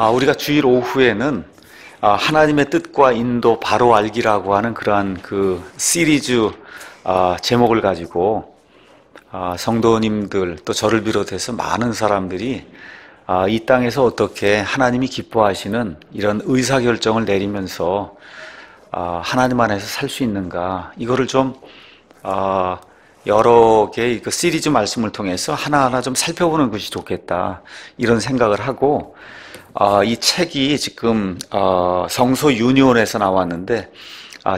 우리가 주일 오후에는 하나님의 뜻과 인도 바로 알기라고 하는 그러한 그 시리즈 제목을 가지고 성도님들 또 저를 비롯해서 많은 사람들이 이 땅에서 어떻게 하나님이 기뻐하시는 이런 의사결정을 내리면서 하나님 안에서 살 수 있는가, 이거를 좀 여러 개의 그 시리즈 말씀을 통해서 하나하나 좀 살펴보는 것이 좋겠다, 이런 생각을 하고, 이 책이 지금 성서 유니온에서 나왔는데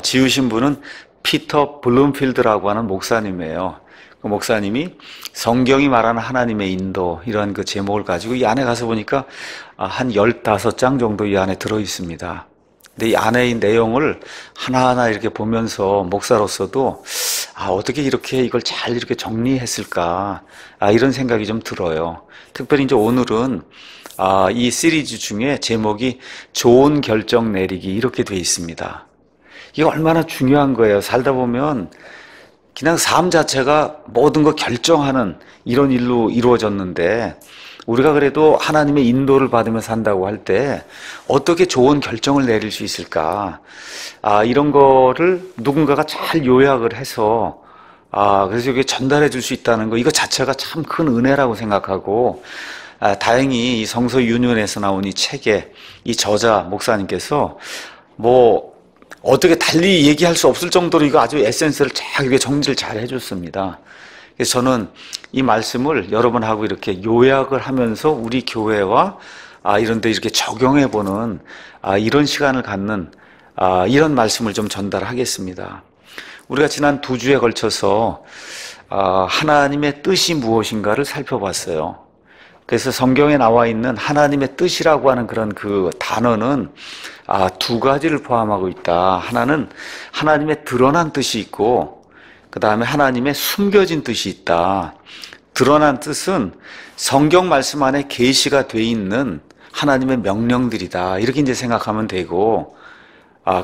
지으신 분은 피터 블룸필드라고 하는 목사님이에요. 그 목사님이 성경이 말하는 하나님의 인도, 이런 그 제목을 가지고 이 안에 가서 보니까 한 15장 정도 이 안에 들어 있습니다. 근데 이 안의 내용을 하나하나 이렇게 보면서 목사로서도 어떻게 이렇게 이걸 잘 이렇게 정리했을까, 이런 생각이 좀 들어요. 특별히 이제 오늘은 이 시리즈 중에 제목이 좋은 결정 내리기, 이렇게 돼 있습니다. 이게 얼마나 중요한 거예요. 살다 보면 그냥 삶 자체가 모든 거 결정하는 이런 일로 이루어졌는데, 우리가 그래도 하나님의 인도를 받으며 산다고 할 때 어떻게 좋은 결정을 내릴 수 있을까, 이런 거를 누군가가 잘 요약을 해서 그래서 이게 전달해 줄 수 있다는 거, 이거 자체가 참 큰 은혜라고 생각하고, 다행히 이 성서 유년에서 나온 이 책에 이 저자 목사님께서 어떻게 달리 얘기할 수 없을 정도로 이거 아주 에센스를 쫙 이렇게 정리를 잘 해줬습니다. 그래서 저는 이 말씀을 여러분하고 이렇게 요약을 하면서 우리 교회와 이런 데 이렇게 적용해보는 이런 시간을 갖는 이런 말씀을 좀 전달하겠습니다. 우리가 지난 2주에 걸쳐서 하나님의 뜻이 무엇인가를 살펴봤어요. 그래서 성경에 나와 있는 하나님의 뜻이라고 하는 그런 그 단어는 2가지를 포함하고 있다. 하나는 하나님의 드러난 뜻이 있고, 그 다음에 하나님의 숨겨진 뜻이 있다. 드러난 뜻은 성경 말씀 안에 계시가 돼 있는 하나님의 명령들이다, 이렇게 이제 생각하면 되고,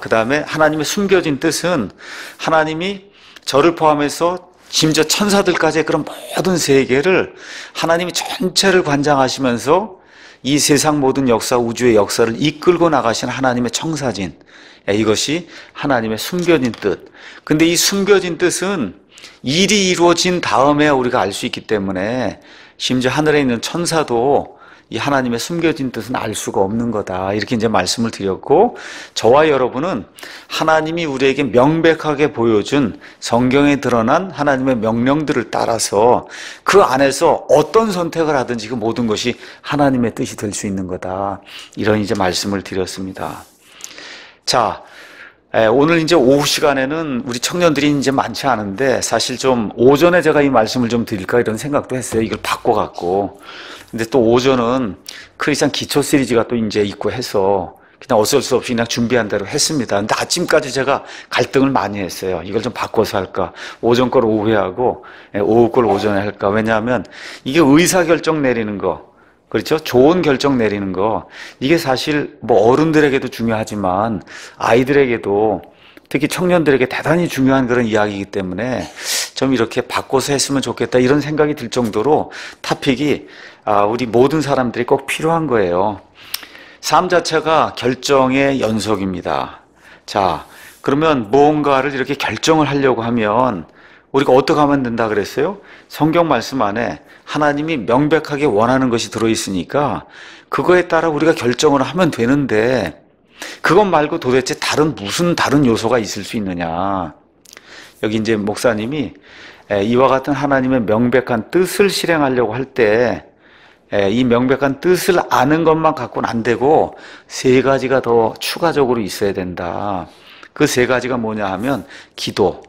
그 다음에 하나님의 숨겨진 뜻은 하나님이 저를 포함해서 심지어 천사들까지의 그런 모든 세계를 하나님이 전체를 관장하시면서 이 세상 모든 역사, 우주의 역사를 이끌고 나가신 하나님의 청사진, 이것이 하나님의 숨겨진 뜻. 근데 이 숨겨진 뜻은 일이 이루어진 다음에 우리가 알 수 있기 때문에 심지어 하늘에 있는 천사도 이 하나님의 숨겨진 뜻은 알 수가 없는 거다, 이렇게 이제 말씀을 드렸고, 저와 여러분은 하나님이 우리에게 명백하게 보여준 성경에 드러난 하나님의 명령들을 따라서 그 안에서 어떤 선택을 하든지 그 모든 것이 하나님의 뜻이 될 수 있는 거다, 이런 이제 말씀을 드렸습니다. 자, 오늘 이제 오후 시간에는 우리 청년들이 이제 많지 않은데, 사실 좀 오전에 제가 이 말씀을 좀 드릴까 이런 생각도 했어요. 이걸 바꿔갖고. 근데 또 오전은 크리스찬 기초 시리즈가 또 이제 있고 해서 그냥 어쩔 수 없이 그냥 준비한 대로 했습니다. 근데 아침까지 제가 갈등을 많이 했어요. 이걸 좀 바꿔서 할까, 오전 걸 오후에 하고 오후 걸 오전에 할까. 왜냐하면 이게 의사결정 내리는 거, 그렇죠? 좋은 결정 내리는 거, 이게 사실 어른들에게도 중요하지만 아이들에게도, 특히 청년들에게 대단히 중요한 그런 이야기이기 때문에 좀 이렇게 바꿔서 했으면 좋겠다, 이런 생각이 들 정도로 토픽이 우리 모든 사람들이 꼭 필요한 거예요. 삶 자체가 결정의 연속입니다. 자, 그러면 무언가를 이렇게 결정을 하려고 하면 우리가 어떻게 하면 된다 그랬어요? 성경 말씀 안에 하나님이 명백하게 원하는 것이 들어있으니까 그거에 따라 우리가 결정을 하면 되는데, 그것 말고 도대체 무슨 다른 요소가 있을 수 있느냐. 여기 이제 목사님이 이와 같은 하나님의 명백한 뜻을 실행하려고 할 때 이 명백한 뜻을 아는 것만 갖고는 안 되고 3가지가 더 추가적으로 있어야 된다. 그 3가지가 뭐냐 하면 기도,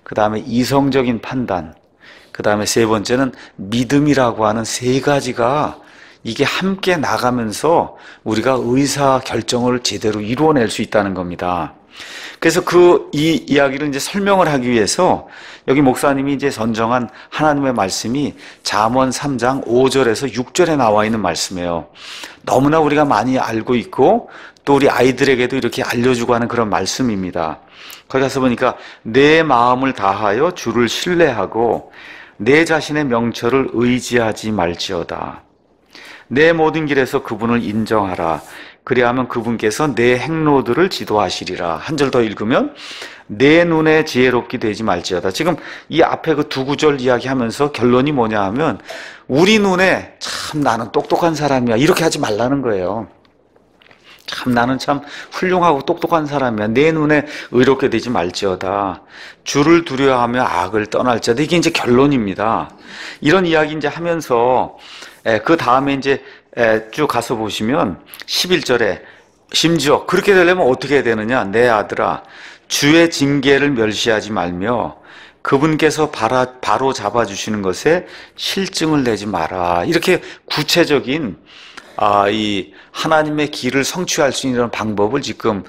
그 다음에 이성적인 판단, 그 다음에 3번째는 믿음이라고 하는 3가지가 이게 함께 나가면서 우리가 의사 결정을 제대로 이루어낼 수 있다는 겁니다. 그래서 이 이야기를 이제 설명을 하기 위해서 여기 목사님이 이제 선정한 하나님의 말씀이 잠언 3장 5절에서 6절에 나와 있는 말씀이에요. 너무나 우리가 많이 알고 있고 또 우리 아이들에게도 이렇게 알려주고 하는 그런 말씀입니다. 거기 가서 보니까 내 마음을 다하여 주를 신뢰하고 내 자신의 명철을 의지하지 말지어다. 내 모든 길에서 그분을 인정하라. 그리하면 그분께서 내 행로들을 지도하시리라. 한 절 더 읽으면 내 눈에 지혜롭게 되지 말지어다. 지금 이 앞에 그 두 구절 이야기하면서 결론이 뭐냐 하면 우리 눈에 참 나는 똑똑한 사람이야 이렇게 하지 말라는 거예요. 참 나는 참 훌륭하고 똑똑한 사람이야. 내 눈에 의롭게 되지 말지어다. 주를 두려워하며 악을 떠날지어다. 이게 이제 결론입니다. 이런 이야기 이제 하면서 그 다음에 이제 쭉 가서 보시면 11절에 심지어 그렇게 되려면 어떻게 해야 되느냐? 내 아들아 주의 징계를 멸시하지 말며 그분께서 바로 잡아주시는 것에 실증을 내지 마라. 이렇게 구체적인 이 하나님의 길을 성취할 수 있는 방법을 지금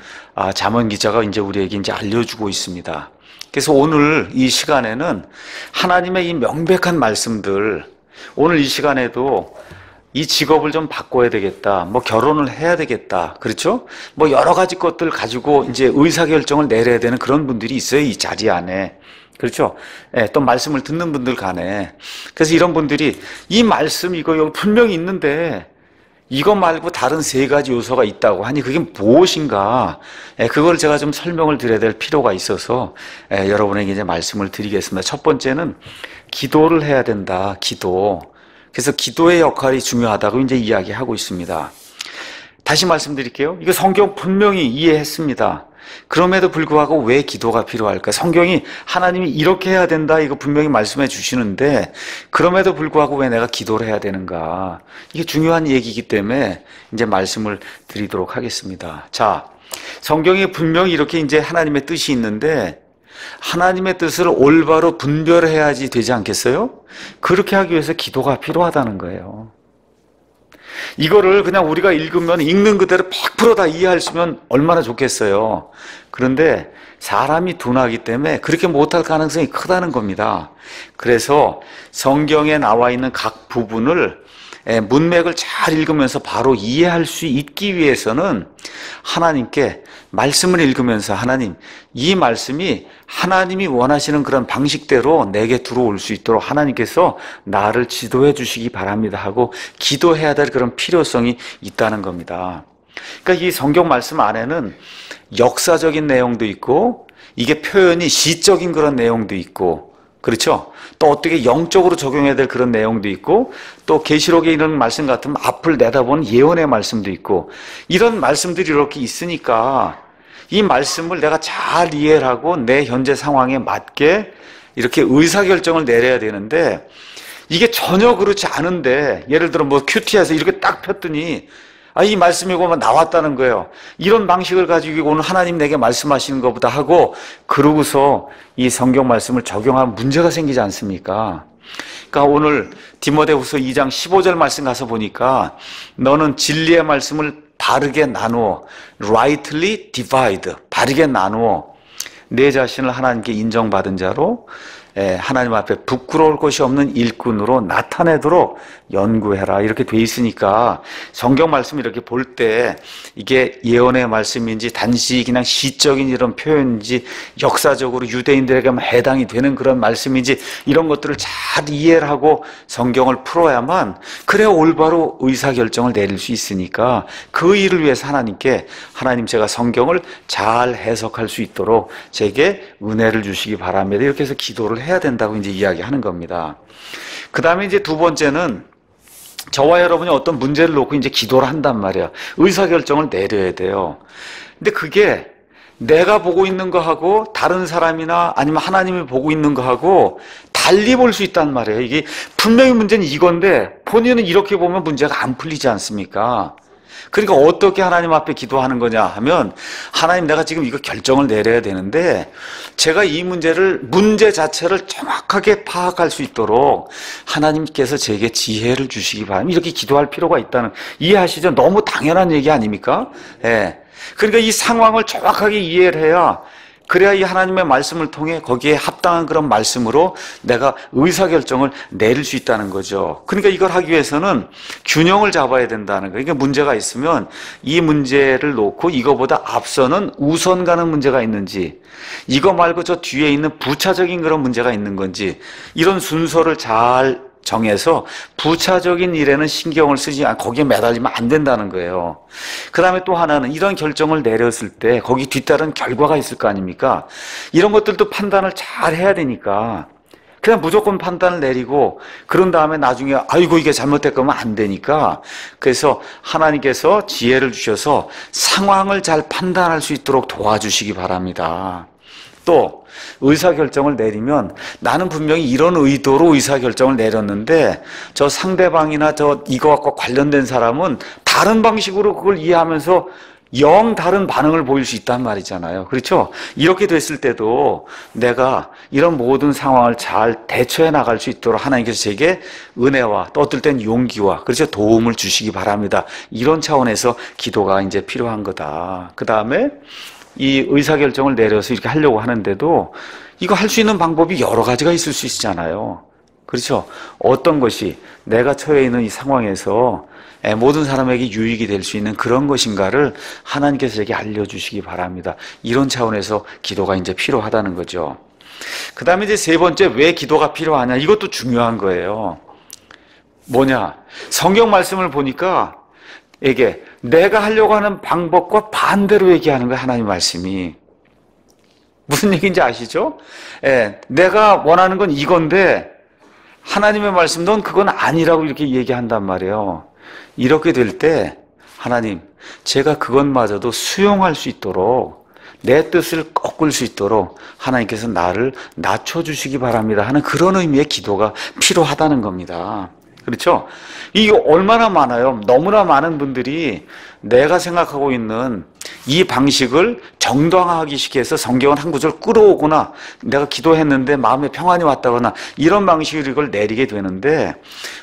잠언 기자가 이제 우리에게 이제 알려주고 있습니다. 그래서 오늘 이 시간에는 하나님의 이 명백한 말씀들, 오늘 이 시간에도 이 직업을 좀 바꿔야 되겠다. 뭐 결혼을 해야 되겠다. 그렇죠? 뭐 여러 가지 것들 가지고 이제 의사결정을 내려야 되는 그런 분들이 있어요. 이 자리 안에. 그렇죠? 또 말씀을 듣는 분들 간에. 그래서 이런 분들이 이 말씀 이거 여기 분명히 있는데 이거 말고 다른 세 가지 요소가 있다고 하니 그게 무엇인가? 그걸 제가 좀 설명을 드려야 될 필요가 있어서 여러분에게 이제 말씀을 드리겠습니다. 첫 번째는 기도를 해야 된다. 기도. 그래서 기도의 역할이 중요하다고 이제 이야기하고 있습니다. 다시 말씀드릴게요. 이거 성경 분명히 이해했습니다. 그럼에도 불구하고 왜 기도가 필요할까? 성경이 하나님이 이렇게 해야 된다 이거 분명히 말씀해 주시는데 그럼에도 불구하고 왜 내가 기도를 해야 되는가? 이게 중요한 얘기이기 때문에 이제 말씀을 드리도록 하겠습니다. 자, 성경에 분명히 이렇게 이제 하나님의 뜻이 있는데 하나님의 뜻을 올바로 분별해야지 되지 않겠어요? 그렇게 하기 위해서 기도가 필요하다는 거예요. 이거를 그냥 우리가 읽으면 읽는 그대로 100% 다 이해할 수 있으면 얼마나 좋겠어요. 그런데 사람이 둔하기 때문에 그렇게 못할 가능성이 크다는 겁니다. 그래서 성경에 나와 있는 각 부분을 문맥을 잘 읽으면서 바로 이해할 수 있기 위해서는 하나님께 말씀을 읽으면서 하나님, 이 말씀이 하나님이 원하시는 그런 방식대로 내게 들어올 수 있도록 하나님께서 나를 지도해 주시기 바랍니다 하고 기도해야 될 그런 필요성이 있다는 겁니다. 그러니까 이 성경 말씀 안에는 역사적인 내용도 있고 이게 표현이 시적인 그런 내용도 있고 그렇죠? 또 어떻게 영적으로 적용해야 될 그런 내용도 있고 또 계시록에 이런 말씀 같으면 앞을 내다보는 예언의 말씀도 있고 이런 말씀들이 이렇게 있으니까 이 말씀을 내가 잘 이해를 하고 내 현재 상황에 맞게 이렇게 의사결정을 내려야 되는데 이게 전혀 그렇지 않은데 예를 들어 뭐 큐티에서 이렇게 딱 폈더니 이 말씀이 오면 나왔다는 거예요. 이런 방식을 가지고 오늘 하나님 내게 말씀하시는 것보다 하고 그러고서 이 성경 말씀을 적용하면 문제가 생기지 않습니까? 그러니까 오늘 디모데후서 2장 15절 말씀 가서 보니까 너는 진리의 말씀을 바르게 나누어 rightly divide 바르게 나누어 내 자신을 하나님께 인정받은 자로 하나님 앞에 부끄러울 것이 없는 일꾼으로 나타내도록 연구해라 이렇게 돼 있으니까 성경 말씀 이렇게 볼 때 이게 예언의 말씀인지 단지 그냥 시적인 이런 표현인지 역사적으로 유대인들에게만 해당이 되는 그런 말씀인지 이런 것들을 잘 이해를 하고 성경을 풀어야만 그래야 올바로 의사결정을 내릴 수 있으니까 그 일을 위해서 하나님께 하나님 제가 성경을 잘 해석할 수 있도록 제게 은혜를 주시기 바랍니다 이렇게 해서 기도를 해야 된다고 이제 이야기하는 겁니다. 그 다음에 이제 두 번째는 저와 여러분이 어떤 문제를 놓고 이제 기도를 한단 말이에요. 의사결정을 내려야 돼요. 근데 그게 내가 보고 있는 거하고 다른 사람이나 아니면 하나님이 보고 있는 거하고 달리 볼 수 있단 말이에요. 이게 분명히 문제는 이건데 본인은 이렇게 보면 문제가 안 풀리지 않습니까? 그러니까 어떻게 하나님 앞에 기도하는 거냐 하면 하나님 내가 지금 이거 결정을 내려야 되는데 제가 이 문제 자체를 정확하게 파악할 수 있도록 하나님께서 제게 지혜를 주시기 바랍니다. 이렇게 기도할 필요가 있다는 이해하시죠? 너무 당연한 얘기 아닙니까? 예. 그러니까 이 상황을 정확하게 이해를 해야 그래야 이 하나님의 말씀을 통해 거기에 합당한 그런 말씀으로 내가 의사결정을 내릴 수 있다는 거죠. 그러니까 이걸 하기 위해서는 균형을 잡아야 된다는 거예요. 그러니까 문제가 있으면 이 문제를 놓고 이거보다 앞서는 우선 가는 문제가 있는지 이거 말고 저 뒤에 있는 부차적인 그런 문제가 있는 건지 이런 순서를 잘 정해서 부차적인 일에는 신경을 쓰지 않고 거기에 매달리면 안 된다는 거예요. 그 다음에 또 하나는 이런 결정을 내렸을 때 거기 뒤따른 결과가 있을 거 아닙니까? 이런 것들도 판단을 잘 해야 되니까 그냥 무조건 판단을 내리고 그런 다음에 나중에 아이고 이게 잘못됐거면 안 되니까 그래서 하나님께서 지혜를 주셔서 상황을 잘 판단할 수 있도록 도와주시기 바랍니다. 또 의사결정을 내리면 나는 분명히 이런 의도로 의사결정을 내렸는데 저 상대방이나 저 이거와 관련된 사람은 다른 방식으로 그걸 이해하면서 영 다른 반응을 보일 수 있단 말이잖아요. 그렇죠? 이렇게 됐을 때도 내가 이런 모든 상황을 잘 대처해 나갈 수 있도록 하나님께서 제게 은혜와 또 어떨 땐 용기와 그렇죠? 도움을 주시기 바랍니다. 이런 차원에서 기도가 이제 필요한 거다. 그 다음에 이 의사결정을 내려서 이렇게 하려고 하는데도 이거 할 수 있는 방법이 여러 가지가 있을 수 있잖아요. 그렇죠? 어떤 것이 내가 처해 있는 이 상황에서 모든 사람에게 유익이 될 수 있는 그런 것인가를 하나님께서 제게 알려주시기 바랍니다. 이런 차원에서 기도가 이제 필요하다는 거죠. 그 다음에 이제 세 번째, 왜 기도가 필요하냐? 이것도 중요한 거예요. 뭐냐? 성경 말씀을 보니까 이게 내가 하려고 하는 방법과 반대로 얘기하는 거예요. 하나님 말씀이. 무슨 얘기인지 아시죠? 내가 원하는 건 이건데 하나님의 말씀 넌 그건 아니라고 이렇게 얘기한단 말이에요. 이렇게 될 때 하나님 제가 그것마저도 수용할 수 있도록 내 뜻을 꺾을 수 있도록 하나님께서 나를 낮춰주시기 바랍니다 하는 그런 의미의 기도가 필요하다는 겁니다. 그렇죠? 이게 얼마나 많아요. 너무나 많은 분들이 내가 생각하고 있는 이 방식을 정당화하기 시켜서 성경은 한 구절 끌어오거나 내가 기도했는데 마음에 평안이 왔다거나 이런 방식으로 이걸 내리게 되는데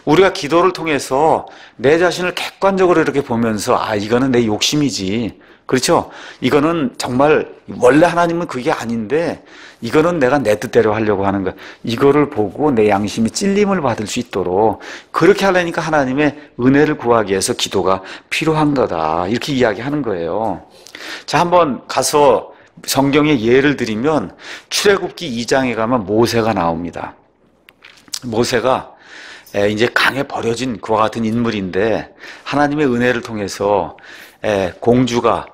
우리가 기도를 통해서 내 자신을 객관적으로 이렇게 보면서 아 이거는 내 욕심이지. 그렇죠? 이거는 정말 원래 하나님은 그게 아닌데 이거는 내가 내 뜻대로 하려고 하는 거야. 이거를 보고 내 양심이 찔림을 받을 수 있도록 그렇게 하려니까 하나님의 은혜를 구하기 위해서 기도가 필요한 거다. 이렇게 이야기하는 거예요. 자, 한번 가서 성경의 예를 드리면 출애굽기 2장에 가면 모세가 나옵니다. 모세가 이제 강에 버려진 그와 같은 인물인데 하나님의 은혜를 통해서 공주가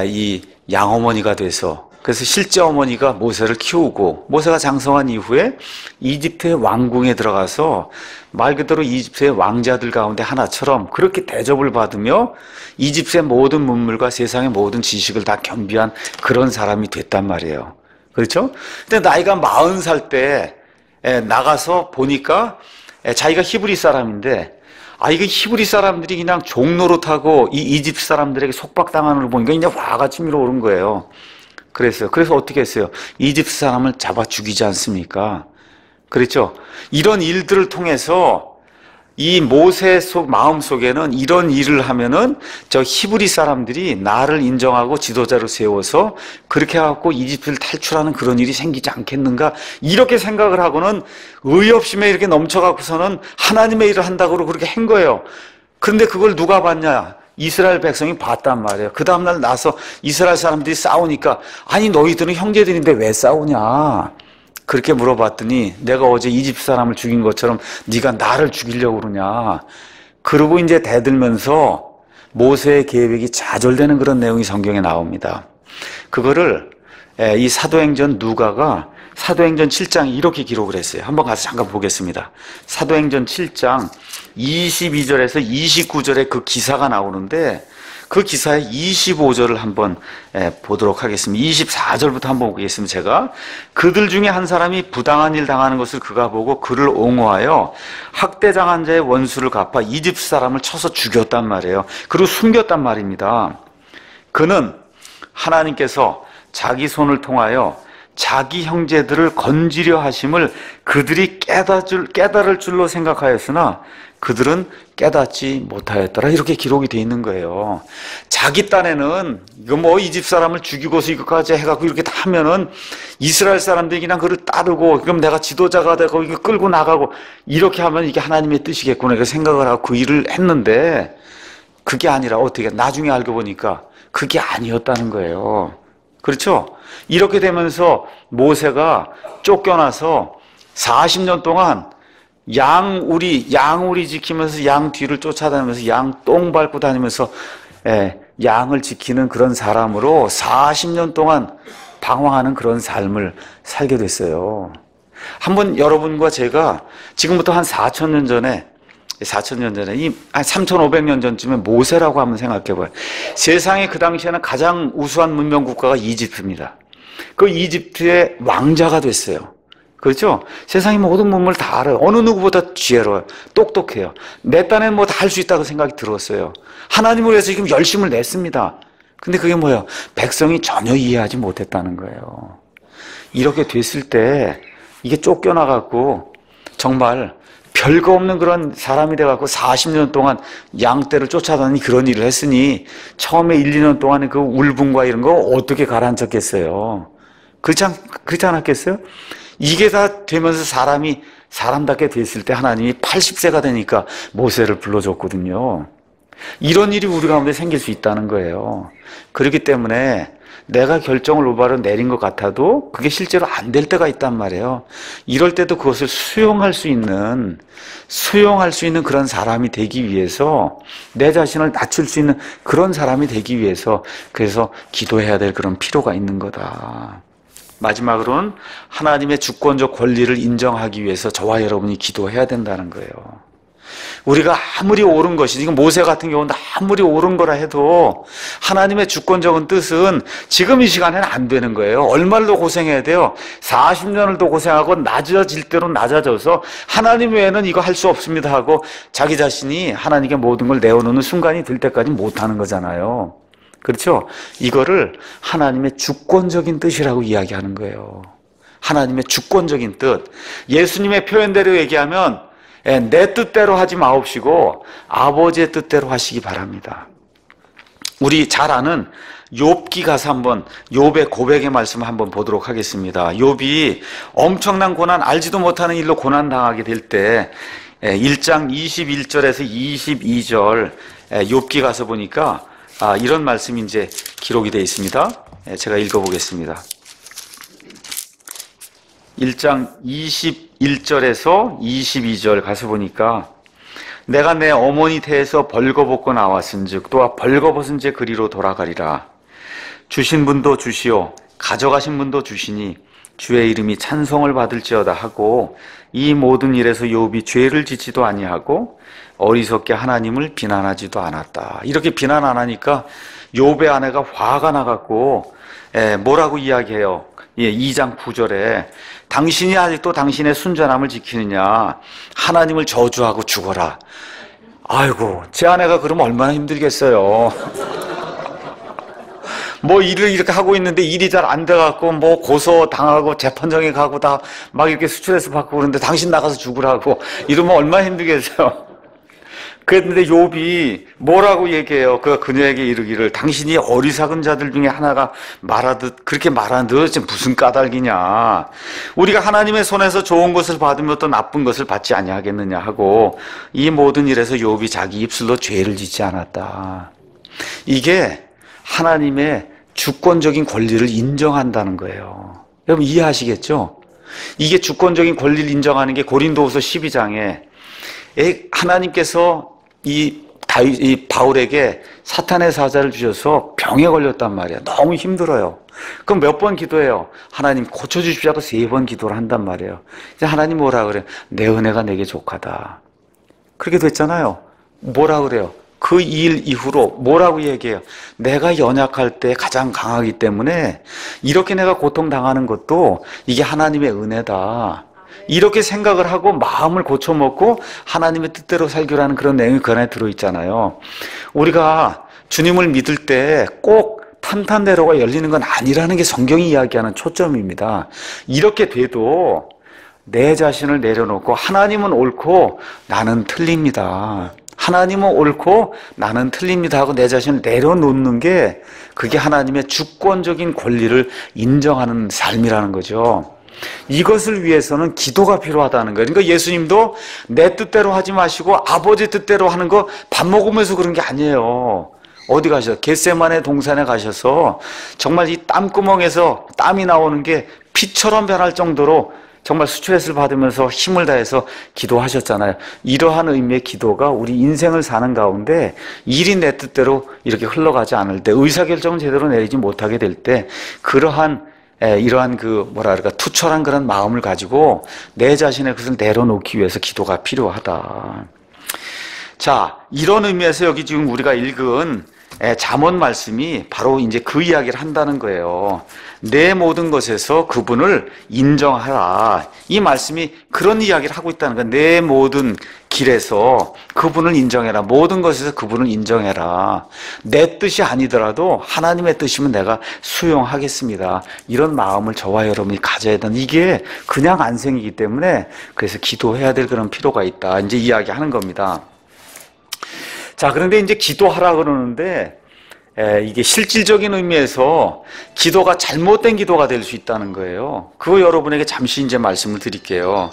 이 양어머니가 돼서 그래서 실제 어머니가 모세를 키우고 모세가 장성한 이후에 이집트의 왕궁에 들어가서 말 그대로 이집트의 왕자들 가운데 하나처럼 그렇게 대접을 받으며 이집트의 모든 문물과 세상의 모든 지식을 다 겸비한 그런 사람이 됐단 말이에요. 그렇죠? 근데 나이가 40살 때 나가서 보니까 자기가 히브리 사람인데 이거 히브리 사람들이 그냥 종노릇하고 이 이집트 사람들에게 속박당하는 걸 보니까 그냥 화가 치밀어 오른 거예요. 그래서 어떻게 했어요? 이집트 사람을 잡아 죽이지 않습니까? 그렇죠? 이런 일들을 통해서 이 모세 마음 속에는 이런 일을 하면은 저 히브리 사람들이 나를 인정하고 지도자로 세워서 그렇게 해갖고 이집트를 탈출하는 그런 일이 생기지 않겠는가 이렇게 생각을 하고는 의협심에 이렇게 넘쳐갖고서는 하나님의 일을 한다고 그렇게 한 거예요. 그런데 그걸 누가 봤냐? 이스라엘 백성이 봤단 말이에요. 그 다음날 나서 이스라엘 사람들이 싸우니까 아니 너희들은 형제들인데 왜 싸우냐? 그렇게 물어봤더니 내가 어제 이집트 사람을 죽인 것처럼 네가 나를 죽이려고 그러냐? 그러고 이제 대들면서 모세의 계획이 좌절되는 그런 내용이 성경에 나옵니다. 그거를 이 사도행전 누가가 사도행전 7장에 이렇게 기록을 했어요. 한번 가서 잠깐 보겠습니다. 사도행전 7장 22절에서 29절에 그 기사가 나오는데 그 기사의 25절을 한번 보도록 하겠습니다. 24절부터 한번 보겠습니다. 제가 그들 중에 한 사람이 부당한 일 당하는 것을 그가 보고 그를 옹호하여 학대당한 자의 원수를 갚아 이집트 사람을 쳐서 죽였단 말이에요. 그리고 숨겼단 말입니다. 그는 하나님께서 자기 손을 통하여 자기 형제들을 건지려 하심을 그들이 깨달을 줄로 생각하였으나 그들은 깨닫지 못하였더라. 이렇게 기록이 되어 있는 거예요. 자기 딴에는 이거 뭐 이집 사람을 죽이고서 이것까지 해갖고 이렇게 다 하면은 이스라엘 사람들이 그냥 그를 따르고 그럼 내가 지도자가 되고 이거 끌고 나가고 이렇게 하면 이게 하나님의 뜻이겠구나 이렇게 생각을 하고 그 일을 했는데 그게 아니라 어떻게 나중에 알고 보니까 그게 아니었다는 거예요. 그렇죠? 이렇게 되면서 모세가 쫓겨나서 40년 동안 양우리 지키면서 양 뒤를 쫓아다니면서 양 똥 밟고 다니면서 양을 지키는 그런 사람으로 40년 동안 방황하는 그런 삶을 살게 됐어요. 한번 여러분과 제가 지금부터 한 4,000년 전에 한 3,500년 전쯤에 모세라고 한번 생각해 봐요. 세상에 그 당시에는 가장 우수한 문명 국가가 이집트입니다. 그 이집트의 왕자가 됐어요. 그렇죠? 세상의 모든 문물을 다 알아요. 어느 누구보다 지혜로워요. 똑똑해요. 내 딴에는 뭐 다 할 수 있다고 생각이 들었어요. 하나님을 위해서 지금 열심을 냈습니다. 근데 그게 뭐예요? 백성이 전혀 이해하지 못했다는 거예요. 이렇게 됐을 때 이게 쫓겨나갖고 정말 별거 없는 그런 사람이 돼갖고 40년 동안 양떼를 쫓아다니 그런 일을 했으니 처음에 1, 2년 동안에 그 울분과 이런 거 어떻게 가라앉혔겠어요? 그렇지 않았겠어요? 이게 다 되면서 사람이 사람답게 됐을 때 하나님이 80세가 되니까 모세를 불러줬거든요. 이런 일이 우리 가운데 생길 수 있다는 거예요. 그렇기 때문에 내가 결정을 올바로 내린 것 같아도 그게 실제로 안 될 때가 있단 말이에요. 이럴 때도 그것을 수용할 수 있는 그런 사람이 되기 위해서, 내 자신을 낮출 수 있는 그런 사람이 되기 위해서 그래서 기도해야 될 그런 필요가 있는 거다. 마지막으로는 하나님의 주권적 권리를 인정하기 위해서 저와 여러분이 기도해야 된다는 거예요. 우리가 아무리 옳은 것이, 지금 모세 같은 경우는 아무리 옳은 거라 해도 하나님의 주권적인 뜻은 지금 이 시간에는 안 되는 거예요. 얼마를 더 고생해야 돼요? 40년을 더 고생하고 낮아질 대로 낮아져서 하나님 외에는 이거 할 수 없습니다 하고 자기 자신이 하나님께 모든 걸 내어놓는 순간이 될 때까지 못하는 거잖아요. 그렇죠? 이거를 하나님의 주권적인 뜻이라고 이야기하는 거예요. 하나님의 주권적인 뜻. 예수님의 표현대로 얘기하면 내 뜻대로 하지 마옵시고 아버지의 뜻대로 하시기 바랍니다. 우리 잘 아는 욥기 가서 한번 욥의 고백의 말씀을 한번 보도록 하겠습니다. 욥이 엄청난 고난, 알지도 못하는 일로 고난 당하게 될 때 1장 21절에서 22절 욥기 가서 보니까 이런 말씀이 이제 기록이 되어 있습니다. 제가 읽어보겠습니다. 1장 21절에서 22절 가서 보니까 내가 내 어머니 태에서 벌거벗고 나왔은즉 또 벌거벗은 제 그리로 돌아가리라. 주신 분도 주시오 가져가신 분도 주시니 주의 이름이 찬송을 받을지어다 하고 이 모든 일에서 욥이 죄를 짓지도 아니하고 어리석게 하나님을 비난하지도 않았다. 이렇게 비난 안 하니까 욥의 아내가 화가 나갖고 뭐라고 이야기해요? 2장 9절에 당신이 아직도 당신의 순전함을 지키느냐? 하나님을 저주하고 죽어라. 아이고, 제 아내가 그러면 얼마나 힘들겠어요. 뭐 일을 이렇게 하고 있는데 일이 잘 안 돼갖고 뭐 고소 당하고 재판정에 가고 다 막 이렇게 수출해서 받고 그러는데 당신 나가서 죽으라고 이러면 얼마나 힘들겠어요. 그랬는데 욥이 뭐라고 얘기해요? 그녀에게 이르기를 당신이 어리석은 자들 중에 하나가 말하듯 그렇게 말하듯 무슨 까닭이냐? 우리가 하나님의 손에서 좋은 것을 받으면 또 나쁜 것을 받지 아니하겠느냐 하고 이 모든 일에서 욥이 자기 입술로 죄를 짓지 않았다. 이게 하나님의 주권적인 권리를 인정한다는 거예요. 여러분 이해하시겠죠? 이게 주권적인 권리를 인정하는 게 고린도후서 12장에 하나님께서 이 바울에게 사탄의 사자를 주셔서 병에 걸렸단 말이야. 너무 힘들어요. 그럼 몇 번 기도해요? 하나님 고쳐주십시오 하고 3번 기도를 한단 말이에요. 이제 하나님 뭐라 그래요? 내 은혜가 내게 족하다. 그렇게 됐잖아요. 뭐라 그래요? 그 일 이후로 뭐라고 얘기해요? 내가 연약할 때 가장 강하기 때문에 이렇게 내가 고통당하는 것도 이게 하나님의 은혜다. 이렇게 생각을 하고 마음을 고쳐먹고 하나님의 뜻대로 살기라는 그런 내용이 그 안에 들어있잖아요. 우리가 주님을 믿을 때 꼭 탄탄대로가 열리는 건 아니라는 게 성경이 이야기하는 초점입니다. 이렇게 돼도 내 자신을 내려놓고 하나님은 옳고 나는 틀립니다. 하나님은 옳고 나는 틀립니다 하고 내 자신을 내려놓는 게 그게 하나님의 주권적인 권리를 인정하는 삶이라는 거죠. 이것을 위해서는 기도가 필요하다는 거예요. 그러니까 예수님도 내 뜻대로 하지 마시고 아버지 뜻대로 하는 거 밥 먹으면서 그런 게 아니에요. 어디 가셔서 겟세마네 동산에 가셔서 정말 이 땀구멍에서 땀이 나오는 게 피처럼 변할 정도로 정말 스트레스를 받으면서 힘을 다해서 기도하셨잖아요. 이러한 의미의 기도가 우리 인생을 사는 가운데 일이 내 뜻대로 이렇게 흘러가지 않을 때, 의사결정을 제대로 내리지 못하게 될 때, 이러한 투철한 그런 마음을 가지고 내 자신의 것을 내려놓기 위해서 기도가 필요하다. 자, 이런 의미에서 여기 지금 우리가 읽은 잠언 말씀이 바로 이제 그 이야기를 한다는 거예요. 내 모든 것에서 그분을 인정하라. 이 말씀이 그런 이야기를 하고 있다는 거예요. 내 모든 길에서 그분을 인정해라. 모든 것에서 그분을 인정해라. 내 뜻이 아니더라도 하나님의 뜻이면 내가 수용하겠습니다. 이런 마음을 저와 여러분이 가져야 되는, 이게 그냥 안 생기기 때문에 그래서 기도해야 될 그런 필요가 있다. 이제 이야기하는 겁니다. 자, 그런데 이제 기도하라 그러는데, 이게 실질적인 의미에서 기도가 잘못된 기도가 될 수 있다는 거예요. 그거 여러분에게 잠시 이제 말씀을 드릴게요.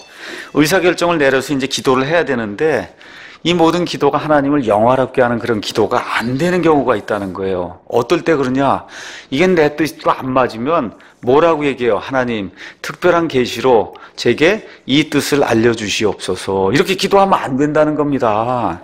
의사결정을 내려서 이제 기도를 해야 되는데, 이 모든 기도가 하나님을 영화롭게 하는 그런 기도가 안 되는 경우가 있다는 거예요. 어떨 때 그러냐? 이게 내 뜻과 안 맞으면 뭐라고 얘기해요? 하나님, 특별한 계시로 제게 이 뜻을 알려주시옵소서. 이렇게 기도하면 안 된다는 겁니다.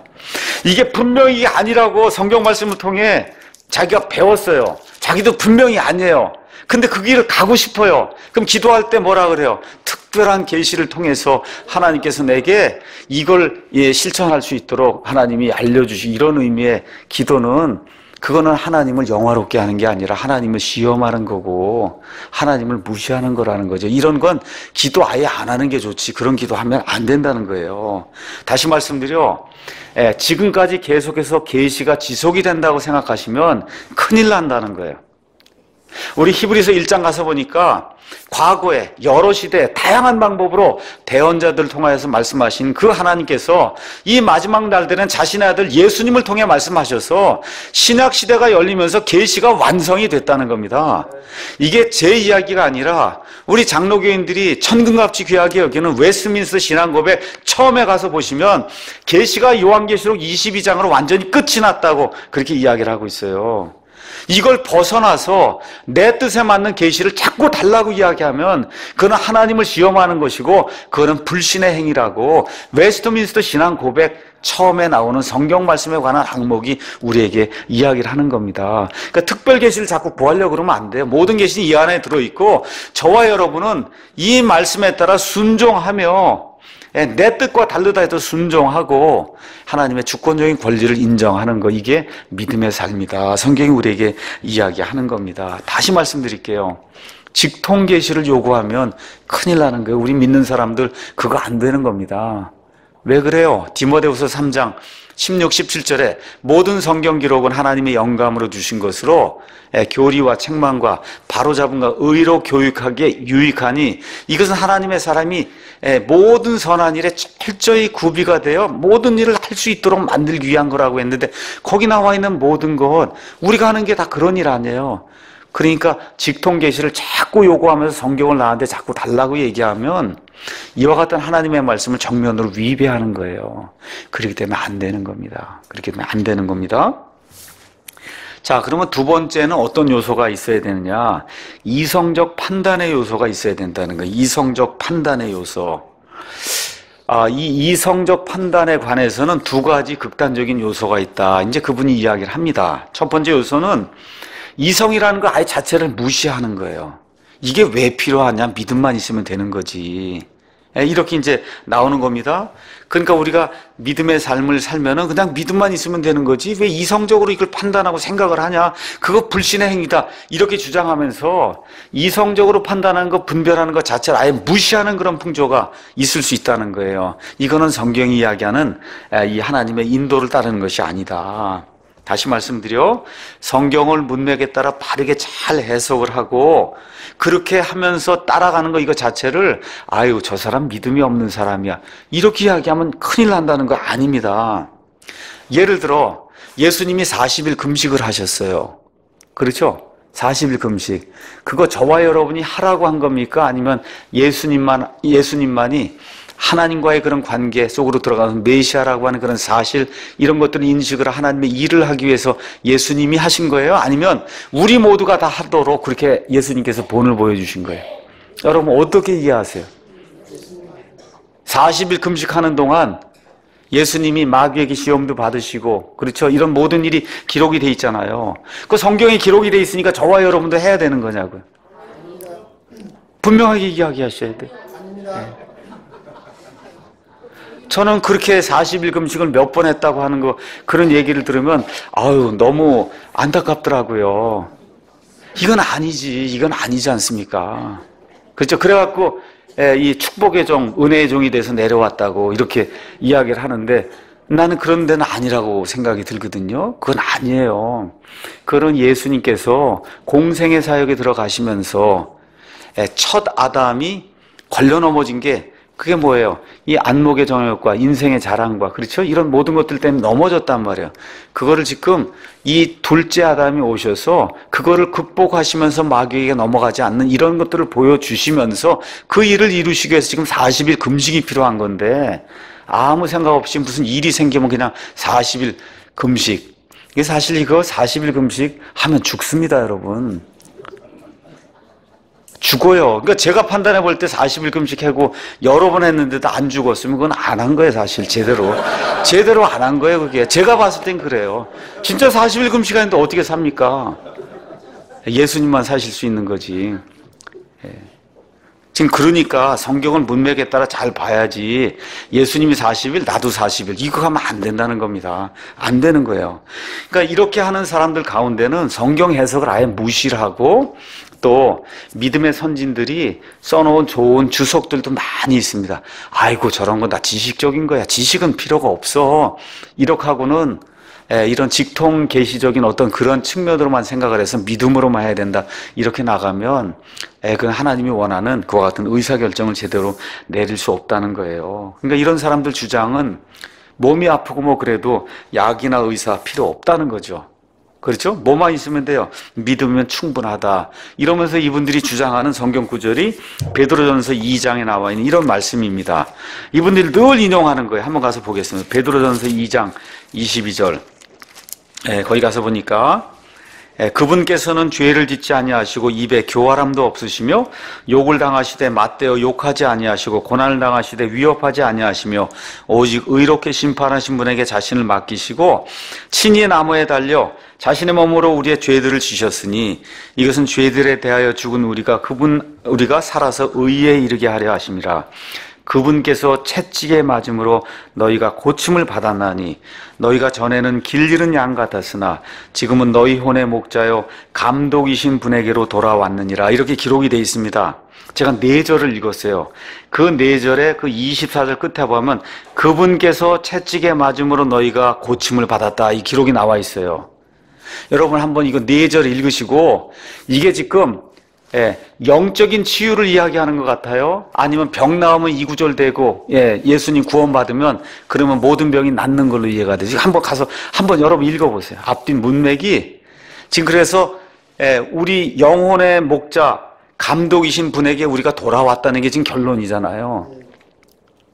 이게 분명히 아니라고 성경 말씀을 통해 자기가 배웠어요. 자기도 분명히 아니에요. 근데 그 길을 가고 싶어요. 그럼 기도할 때 뭐라 그래요? 특별한 계시를 통해서 하나님께서 내게 이걸 실천할 수 있도록 하나님이 알려주시, 이런 의미의 기도는, 그거는 하나님을 영화롭게 하는 게 아니라 하나님을 시험하는 거고 하나님을 무시하는 거라는 거죠. 이런 건 기도 아예 안 하는 게 좋지, 그런 기도하면 안 된다는 거예요. 다시 말씀드려, 지금까지 계속해서 계시가 지속이 된다고 생각하시면 큰일 난다는 거예요. 우리 히브리서 1장 가서 보니까 과거에 여러 시대 다양한 방법으로 대언자들을 통하여서 말씀하신 그 하나님께서 이 마지막 날들은 자신의 아들 예수님을 통해 말씀하셔서 신약 시대가 열리면서 계시가 완성이 됐다는 겁니다. 이게 제 이야기가 아니라 우리 장로교인들이 천근갑지 귀하게 여기는 웨스트민스터 신앙고백 처음에 가서 보시면 계시가 요한계시록 22장으로 완전히 끝이 났다고 그렇게 이야기를 하고 있어요. 이걸 벗어나서 내 뜻에 맞는 계시를 자꾸 달라고 이야기하면 그건 하나님을 시험하는 것이고 그거는 불신의 행위라고 웨스트민스터 신앙 고백 처음에 나오는 성경 말씀에 관한 항목이 우리에게 이야기를 하는 겁니다. 그러니까 특별 계시를 자꾸 구하려고 그러면 안 돼요. 모든 계시는 이 안에 들어있고 저와 여러분은 이 말씀에 따라 순종하며 내 뜻과 다르다 해도 순종하고 하나님의 주권적인 권리를 인정하는 거, 이게 믿음의 삶이다. 성경이 우리에게 이야기하는 겁니다. 다시 말씀드릴게요. 직통 계시를 요구하면 큰일 나는 거예요. 우리 믿는 사람들 그거 안 되는 겁니다. 왜 그래요? 디모데후서 3장 16, 17절에 모든 성경 기록은 하나님의 영감으로 주신 것으로 교리와 책망과 바로잡음과 의로 교육하기에 유익하니 이것은 하나님의 사람이 모든 선한 일에 철저히 구비가 되어 모든 일을 할 수 있도록 만들기 위한 거라고 했는데 거기 나와 있는 모든 것 우리가 하는 게 다 그런 일 아니에요. 그러니까 직통 계시를 자꾸 요구하면서 성경을 나한테 자꾸 달라고 얘기하면 이와 같은 하나님의 말씀을 정면으로 위배하는 거예요. 그렇기 때문에 안 되는 겁니다. 그렇기 때문에 안 되는 겁니다. 자, 그러면 두 번째는 어떤 요소가 있어야 되느냐? 이성적 판단의 요소가 있어야 된다는 거예요. 이성적 판단의 요소. 이 이성적 판단에 관해서는 두 가지 극단적인 요소가 있다. 이제 그분이 이야기를 합니다. 첫 번째 요소는 이성이라는 거 아예 자체를 무시하는 거예요. 이게 왜 필요하냐? 믿음만 있으면 되는 거지. 이렇게 이제 나오는 겁니다. 그러니까 우리가 믿음의 삶을 살면은 그냥 믿음만 있으면 되는 거지 왜 이성적으로 이걸 판단하고 생각을 하냐? 그거 불신의 행위다. 이렇게 주장하면서 이성적으로 판단하는 거, 분별하는 것 자체를 아예 무시하는 그런 풍조가 있을 수 있다는 거예요. 이거는 성경이 이야기하는 이 하나님의 인도를 따르는 것이 아니다. 다시 말씀드려, 성경을 문맥에 따라 바르게 잘 해석을 하고 그렇게 하면서 따라가는 거, 이거 자체를 아유 저 사람 믿음이 없는 사람이야 이렇게 이야기하면 큰일 난다는 거 아닙니다. 예를 들어 예수님이 40일 금식을 하셨어요. 그렇죠? 40일 금식. 그거 저와 여러분이 하라고 한 겁니까? 아니면 예수님만이 하나님과의 그런 관계 속으로 들어가서 메시아라고 하는 그런 사실, 이런 것들을 인식을 하나님의 일을 하기 위해서 예수님이 하신 거예요? 아니면 우리 모두가 다 하도록 그렇게 예수님께서 본을 보여주신 거예요? 여러분 어떻게 이해하세요? 40일 금식하는 동안 예수님이 마귀에게 시험도 받으시고, 그렇죠? 이런 모든 일이 기록이 돼 있잖아요. 그 성경에 기록이 돼 있으니까 저와 여러분도 해야 되는 거냐고요. 분명하게 이야기하셔야 돼요. 네. 저는 그렇게 40일 금식을 몇 번 했다고 하는 거, 그런 얘기를 들으면 아유 너무 안타깝더라고요. 이건 아니지 않습니까? 그렇죠? 그래갖고 이 축복의 종, 은혜의 종이 돼서 내려왔다고 이렇게 이야기를 하는데, 나는 그런 데는 아니라고 생각이 들거든요. 그건 아니에요. 그건 예수님께서 공생의 사역에 들어가시면서 첫 아담이 걸려 넘어진 게, 그게 뭐예요? 이 안목의 정욕과 인생의 자랑과, 그렇죠? 이런 모든 것들 때문에 넘어졌단 말이에요. 그거를 지금 이 둘째 아담이 오셔서 그거를 극복하시면서 마귀에게 넘어가지 않는 이런 것들을 보여주시면서 그 일을 이루시기 위해서 지금 40일 금식이 필요한 건데, 아무 생각 없이 무슨 일이 생기면 그냥 40일 금식. 이게 사실 이거 40일 금식 하면 죽습니다, 여러분. 죽어요. 그러니까 제가 판단해 볼 때 40일 금식하고 여러 번 했는데도 안 죽었으면 그건 안 한 거예요, 사실. 제대로 안 한 거예요, 그게. 제가 봤을 땐 그래요. 진짜 40일 금식하는데 어떻게 삽니까? 예수님만 사실 수 있는 거지. 지금 그러니까 성경을 문맥에 따라 잘 봐야지, 예수님이 40일, 나도 40일, 이거 하면 안 된다는 겁니다. 안 되는 거예요. 그러니까 이렇게 하는 사람들 가운데는 성경 해석을 아예 무시를 하고, 또 믿음의 선진들이 써놓은 좋은 주석들도 많이 있습니다. 아이고 저런 건 다 지식적인 거야. 지식은 필요가 없어. 이렇게 하고는 이런 직통 계시적인 어떤 그런 측면으로만 생각을 해서 믿음으로만 해야 된다, 이렇게 나가면 그 하나님이 원하는 그와 같은 의사결정을 제대로 내릴 수 없다는 거예요. 그러니까 이런 사람들 주장은 몸이 아프고 뭐 그래도 약이나 의사 필요 없다는 거죠. 그렇죠? 뭐만 있으면 돼요. 믿으면 충분하다. 이러면서 이분들이 주장하는 성경 구절이 베드로전서 2장에 나와 있는 이런 말씀입니다. 이분들이 늘 인용하는 거예요. 한번 가서 보겠습니다. 베드로전서 2장 22절. 거기 가서 보니까 그분께서는 죄를 짓지 아니하시고 입에 교활함도 없으시며 욕을 당하시되 맞대어 욕하지 아니하시고 고난을 당하시되 위협하지 아니하시며 오직 의롭게 심판하신 분에게 자신을 맡기시고 친히 나무에 달려 자신의 몸으로 우리의 죄들을 지셨으니 이것은 죄들에 대하여 죽은 우리가 살아서 의에 이르게 하려 하심이라. 그분께서 채찍에 맞음으로 너희가 고침을 받았나니 너희가 전에는 길 잃은 양 같았으나 지금은 너희 혼의 목자여 감독이신 분에게로 돌아왔느니라. 이렇게 기록이 되어 있습니다. 제가 4절을 읽었어요. 그 4절에 그 24절 끝에 보면 그분께서 채찍에 맞음으로 너희가 고침을 받았다, 이 기록이 나와 있어요. 여러분 한번 이거 4절 읽으시고, 이게 지금 영적인 치유를 이야기하는 것 같아요? 아니면 병 나오면 이구절되고 예수님 구원받으면 그러면 모든 병이 낫는 걸로 이해가 되지? 한번 가서 한번 여러분 읽어보세요. 앞뒤 문맥이 지금, 그래서 우리 영혼의 목자 감독이신 분에게 우리가 돌아왔다는 게 지금 결론이잖아요.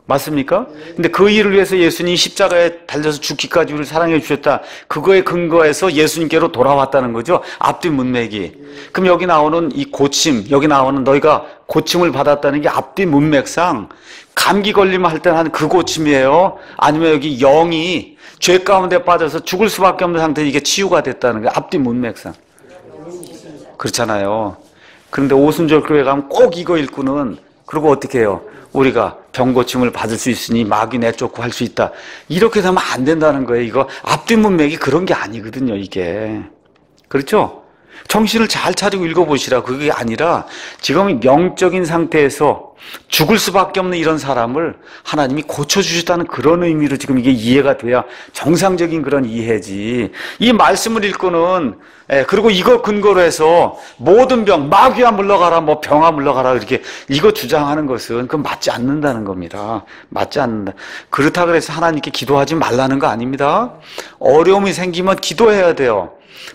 맞습니까? 근데 그 일을 위해서 예수님이 십자가에 달려서 죽기까지 우리를 사랑해 주셨다, 그거에 근거해서 예수님께로 돌아왔다는 거죠. 앞뒤 문맥이. 그럼 여기 나오는 이 고침, 여기 나오는 너희가 고침을 받았다는 게 앞뒤 문맥상 감기 걸리면 할 때는 그 고침이에요? 아니면 여기 영이 죄 가운데 빠져서 죽을 수밖에 없는 상태에 이게 치유가 됐다는 게 앞뒤 문맥상 그렇잖아요. 그런데 오순절 교회 가면 꼭 이거 읽고는, 그리고 어떻게 해요? 우리가 병고침을 받을 수 있으니 마귀 내쫓고 할 수 있다, 이렇게 되면 안 된다는 거예요. 이거 앞뒤 문맥이 그런 게 아니거든요, 이게. 그렇죠? 정신을 잘 차리고 읽어보시라. 그게 아니라 지금 영적인 상태에서 죽을 수밖에 없는 이런 사람을 하나님이 고쳐주셨다는 그런 의미로 지금 이게 이해가 돼야 정상적인 그런 이해지. 이 말씀을 읽고는 그리고 이거 근거로 해서 모든 병, 마귀야 물러가라, 뭐 병아 물러가라, 이렇게 이거 주장하는 것은 그건 맞지 않는다는 겁니다. 맞지 않는다. 그렇다 그래서 하나님께 기도하지 말라는 거 아닙니다. 어려움이 생기면 기도해야 돼요.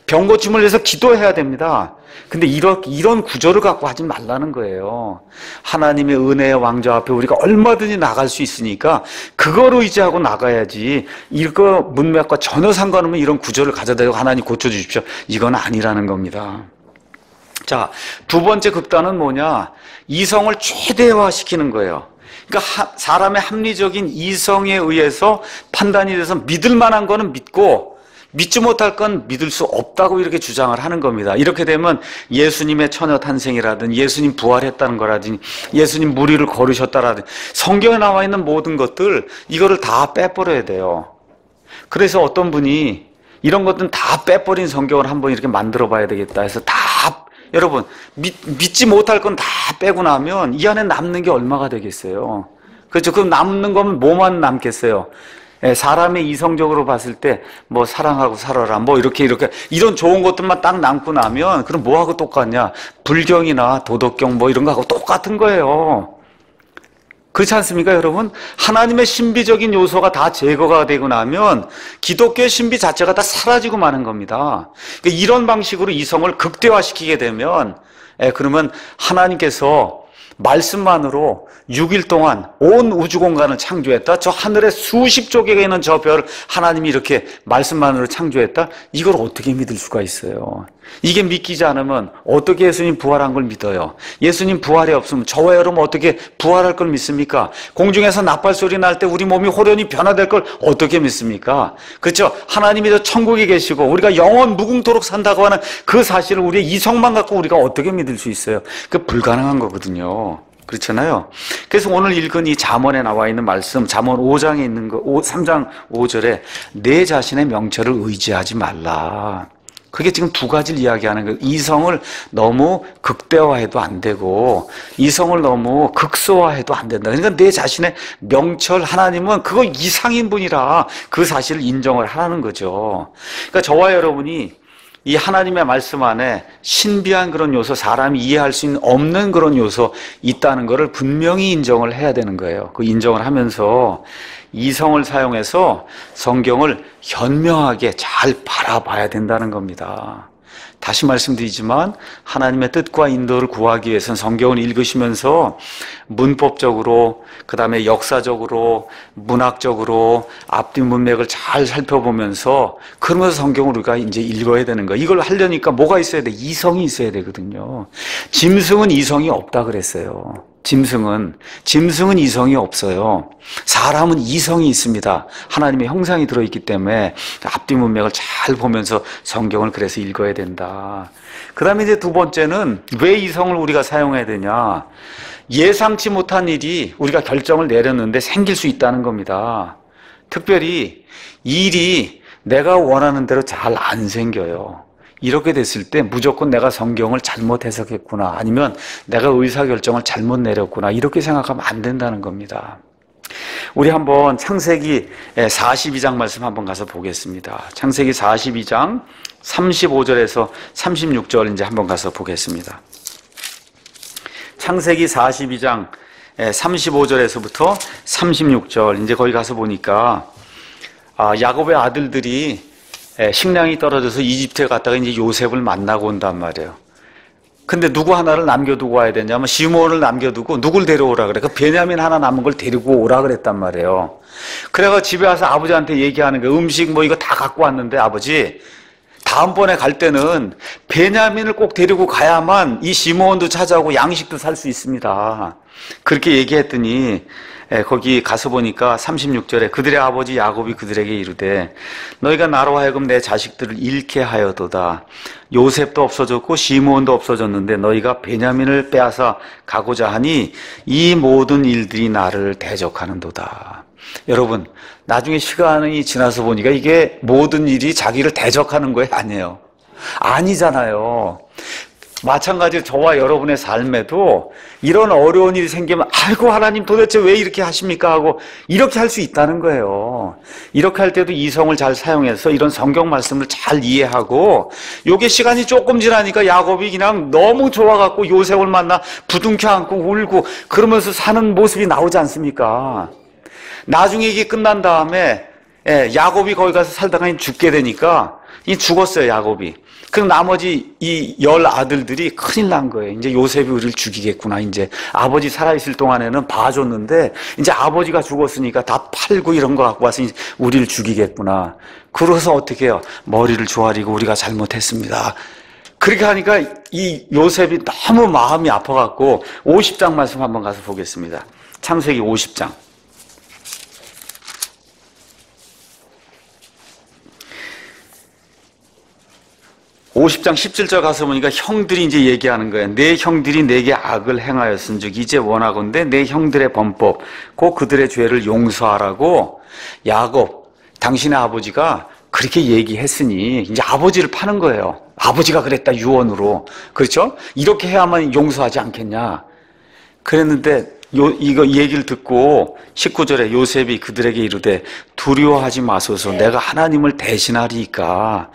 병 고침을 위해서 기도해야 됩니다. 근데 이런 구조를 갖고 하지 말라는 거예요. 하나님의 은혜의 왕좌 앞에 우리가 얼마든지 나갈 수 있으니까 그거로 의지하고 나가야지, 이거 문맥과 전혀 상관없는 이런 구조를 가져다가 하나님 고쳐주십시오, 이건 아니라는 겁니다. 자, 두 번째 극단은 뭐냐? 이성을 최대화시키는 거예요. 그러니까 사람의 합리적인 이성에 의해서 판단이 돼서 믿을 만한 거는 믿고 믿지 못할 건 믿을 수 없다고 이렇게 주장을 하는 겁니다. 이렇게 되면 예수님의 처녀 탄생이라든지 예수님 부활했다는 거라든지 예수님 무리를 걸으셨다라든지 성경에 나와 있는 모든 것들 이거를 다 빼버려야 돼요. 그래서 어떤 분이 이런 것들은 다 빼버린 성경을 한번 이렇게 만들어 봐야 되겠다 해서 다 여러분 믿지 못할 건 다 빼고 나면 이 안에 남는 게 얼마가 되겠어요? 그렇죠? 그럼 남는 거면 뭐만 남겠어요? 사람의 이성적으로 봤을 때 뭐 사랑하고 살아라 뭐 이렇게 이런 좋은 것들만 딱 남고 나면 그럼 뭐하고 똑같냐? 불경이나 도덕경 뭐 이런 거하고 똑같은 거예요. 그렇지 않습니까, 여러분? 하나님의 신비적인 요소가 다 제거가 되고 나면 기독교의 신비 자체가 다 사라지고 마는 겁니다. 그러니까 이런 방식으로 이성을 극대화시키게 되면 그러면 하나님께서 말씀만으로 6일 동안 온 우주 공간을 창조했다. 저 하늘에 수십조 개가 있는 저 별을 하나님이 이렇게 말씀만으로 창조했다. 이걸 어떻게 믿을 수가 있어요? 이게 믿기지 않으면 어떻게 예수님 부활한 걸 믿어요? 예수님 부활이 없으면 저와 여러분 어떻게 부활할 걸 믿습니까? 공중에서 나팔 소리 날 때 우리 몸이 호련히 변화될 걸 어떻게 믿습니까? 그렇죠? 하나님이 저 천국에 계시고 우리가 영원 무궁토록 산다고 하는 그 사실을 우리의 이성만 갖고 우리가 어떻게 믿을 수 있어요? 그 불가능한 거거든요. 그렇잖아요. 그래서 오늘 읽은 이 잠언에 나와 있는 말씀, 잠언 5장에 있는 거, 3장 5절에 내 자신의 명철을 의지하지 말라. 그게 지금 두 가지를 이야기하는 거예요. 이성을 너무 극대화해도 안 되고 이성을 너무 극소화해도 안 된다. 그러니까 내 자신의 명철, 하나님은 그거 이상인 분이라 그 사실을 인정을 하라는 거죠. 그러니까 저와 여러분이 이 하나님의 말씀 안에 신비한 그런 요소, 사람이 이해할 수 있는 없는 그런 요소 있다는 것을 분명히 인정을 해야 되는 거예요. 그 인정을 하면서 이성을 사용해서 성경을 현명하게 잘 바라봐야 된다는 겁니다. 다시 말씀드리지만 하나님의 뜻과 인도를 구하기 위해서는 성경을 읽으시면서 문법적으로, 그 다음에 역사적으로, 문학적으로 앞뒤 문맥을 잘 살펴보면서 그러면서 성경을 우리가 이제 읽어야 되는 거예요. 이걸 하려니까 뭐가 있어야 돼? 이성이 있어야 되거든요. 짐승은 이성이 없다 그랬어요. 짐승은 이성이 없어요. 사람은 이성이 있습니다. 하나님의 형상이 들어있기 때문에 앞뒤 문맥을 잘 보면서 성경을 그래서 읽어야 된다. 그 다음에 이제 두 번째는 왜 이성을 우리가 사용해야 되냐? 예상치 못한 일이 우리가 결정을 내렸는데 생길 수 있다는 겁니다. 특별히 일이 내가 원하는 대로 잘 안 생겨요. 이렇게 됐을 때 무조건 내가 성경을 잘못 해석했구나, 아니면 내가 의사결정을 잘못 내렸구나, 이렇게 생각하면 안 된다는 겁니다. 우리 한번 창세기 42장 말씀 한번 가서 보겠습니다. 창세기 42장 35절에서 36절 이제 한번 가서 보겠습니다. 창세기 42장 35절에서부터 36절, 이제 거기 가서 보니까 야곱의 아들들이 식량이 떨어져서 이집트에 갔다가 이제 요셉을 만나고 온단 말이에요. 근데 누구 하나를 남겨두고 와야 되냐면 시므온을 남겨두고 누굴 데려오라 그래. 그 베냐민 하나 남은 걸 데리고 오라 그랬단 말이에요. 그래가 집에 와서 아버지한테 얘기하는 거예요. 음식 뭐 이거 다 갖고 왔는데 아버지, 다음번에 갈 때는 베냐민을 꼭 데리고 가야만 이 시므온도 찾아오고 양식도 살 수 있습니다. 그렇게 얘기했더니 거기 가서 보니까 36절에 그들의 아버지 야곱이 그들에게 이르되 너희가 나로 하여금 내 자식들을 잃게 하여도다. 요셉도 없어졌고 시므온도 없어졌는데 너희가 베냐민을 빼앗아 가고자 하니 이 모든 일들이 나를 대적하는도다. 여러분, 나중에 시간이 지나서 보니까 이게 모든 일이 자기를 대적하는 거예요? 아니에요. 아니잖아요. 마찬가지로 저와 여러분의 삶에도 이런 어려운 일이 생기면 아이고 하나님 도대체 왜 이렇게 하십니까 하고 이렇게 할 수 있다는 거예요. 이렇게 할 때도 이성을 잘 사용해서 이런 성경 말씀을 잘 이해하고, 요게 시간이 조금 지나니까 야곱이 그냥 너무 좋아갖고 요셉을 만나 부둥켜 안고 울고 그러면서 사는 모습이 나오지 않습니까? 나중에 이게 끝난 다음에 야곱이 거기 가서 살다가 죽게 되니까 죽었어요, 야곱이. 그럼 나머지 이 10 아들들이 큰일 난 거예요. 이제 요셉이 우리를 죽이겠구나. 이제 아버지 살아있을 동안에는 봐줬는데 이제 아버지가 죽었으니까 다 팔고 이런 거 갖고 와서 우리를 죽이겠구나. 그래서 어떻게 해요? 머리를 조아리고 우리가 잘못했습니다. 그렇게 하니까 이 요셉이 너무 마음이 아파갖고 50장 말씀 한번 가서 보겠습니다. 창세기 50장. 50장 17절 가서 보니까 형들이 이제 얘기하는 거예요. 내 형들이 내게 악을 행하였은즉 이제 원하건대 내 형들의 범법 곧 그들의 죄를 용서하라고 야곱 당신의 아버지가 그렇게 얘기했으니 이제 아버지를 파는 거예요. 아버지가 그랬다 유언으로. 그렇죠? 이렇게 해야만 용서하지 않겠냐. 그랬는데 이거 얘기를 듣고 19절에 요셉이 그들에게 이르되 두려워하지 마소서 내가 하나님을 대신하리이까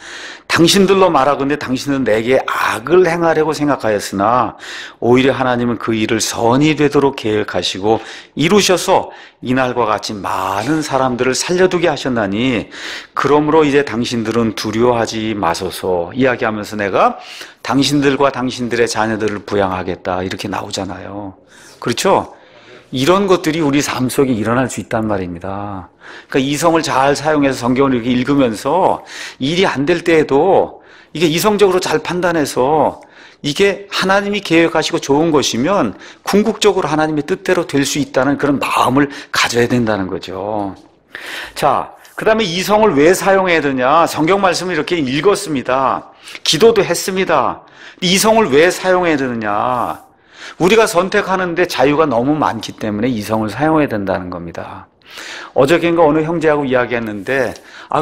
당신들로 말하건대 당신은 내게 악을 행하려고 생각하였으나 오히려 하나님은 그 일을 선이 되도록 계획하시고 이루셔서 이날과 같이 많은 사람들을 살려두게 하셨나니 그러므로 이제 당신들은 두려워하지 마소서 이야기하면서 내가 당신들과 당신들의 자녀들을 부양하겠다 이렇게 나오잖아요. 그렇죠? 이런 것들이 우리 삶 속에 일어날 수 있단 말입니다. 그러니까 이성을 잘 사용해서 성경을 이렇게 읽으면서 일이 안 될 때에도 이게 이성적으로 잘 판단해서 이게 하나님이 계획하시고 좋은 것이면 궁극적으로 하나님의 뜻대로 될 수 있다는 그런 마음을 가져야 된다는 거죠. 자, 그 다음에 이성을 왜 사용해야 되냐? 성경 말씀을 이렇게 읽었습니다. 기도도 했습니다. 이성을 왜 사용해야 되느냐? 우리가 선택하는데 자유가 너무 많기 때문에 이성을 사용해야 된다는 겁니다. 어저께인가 어느 형제하고 이야기했는데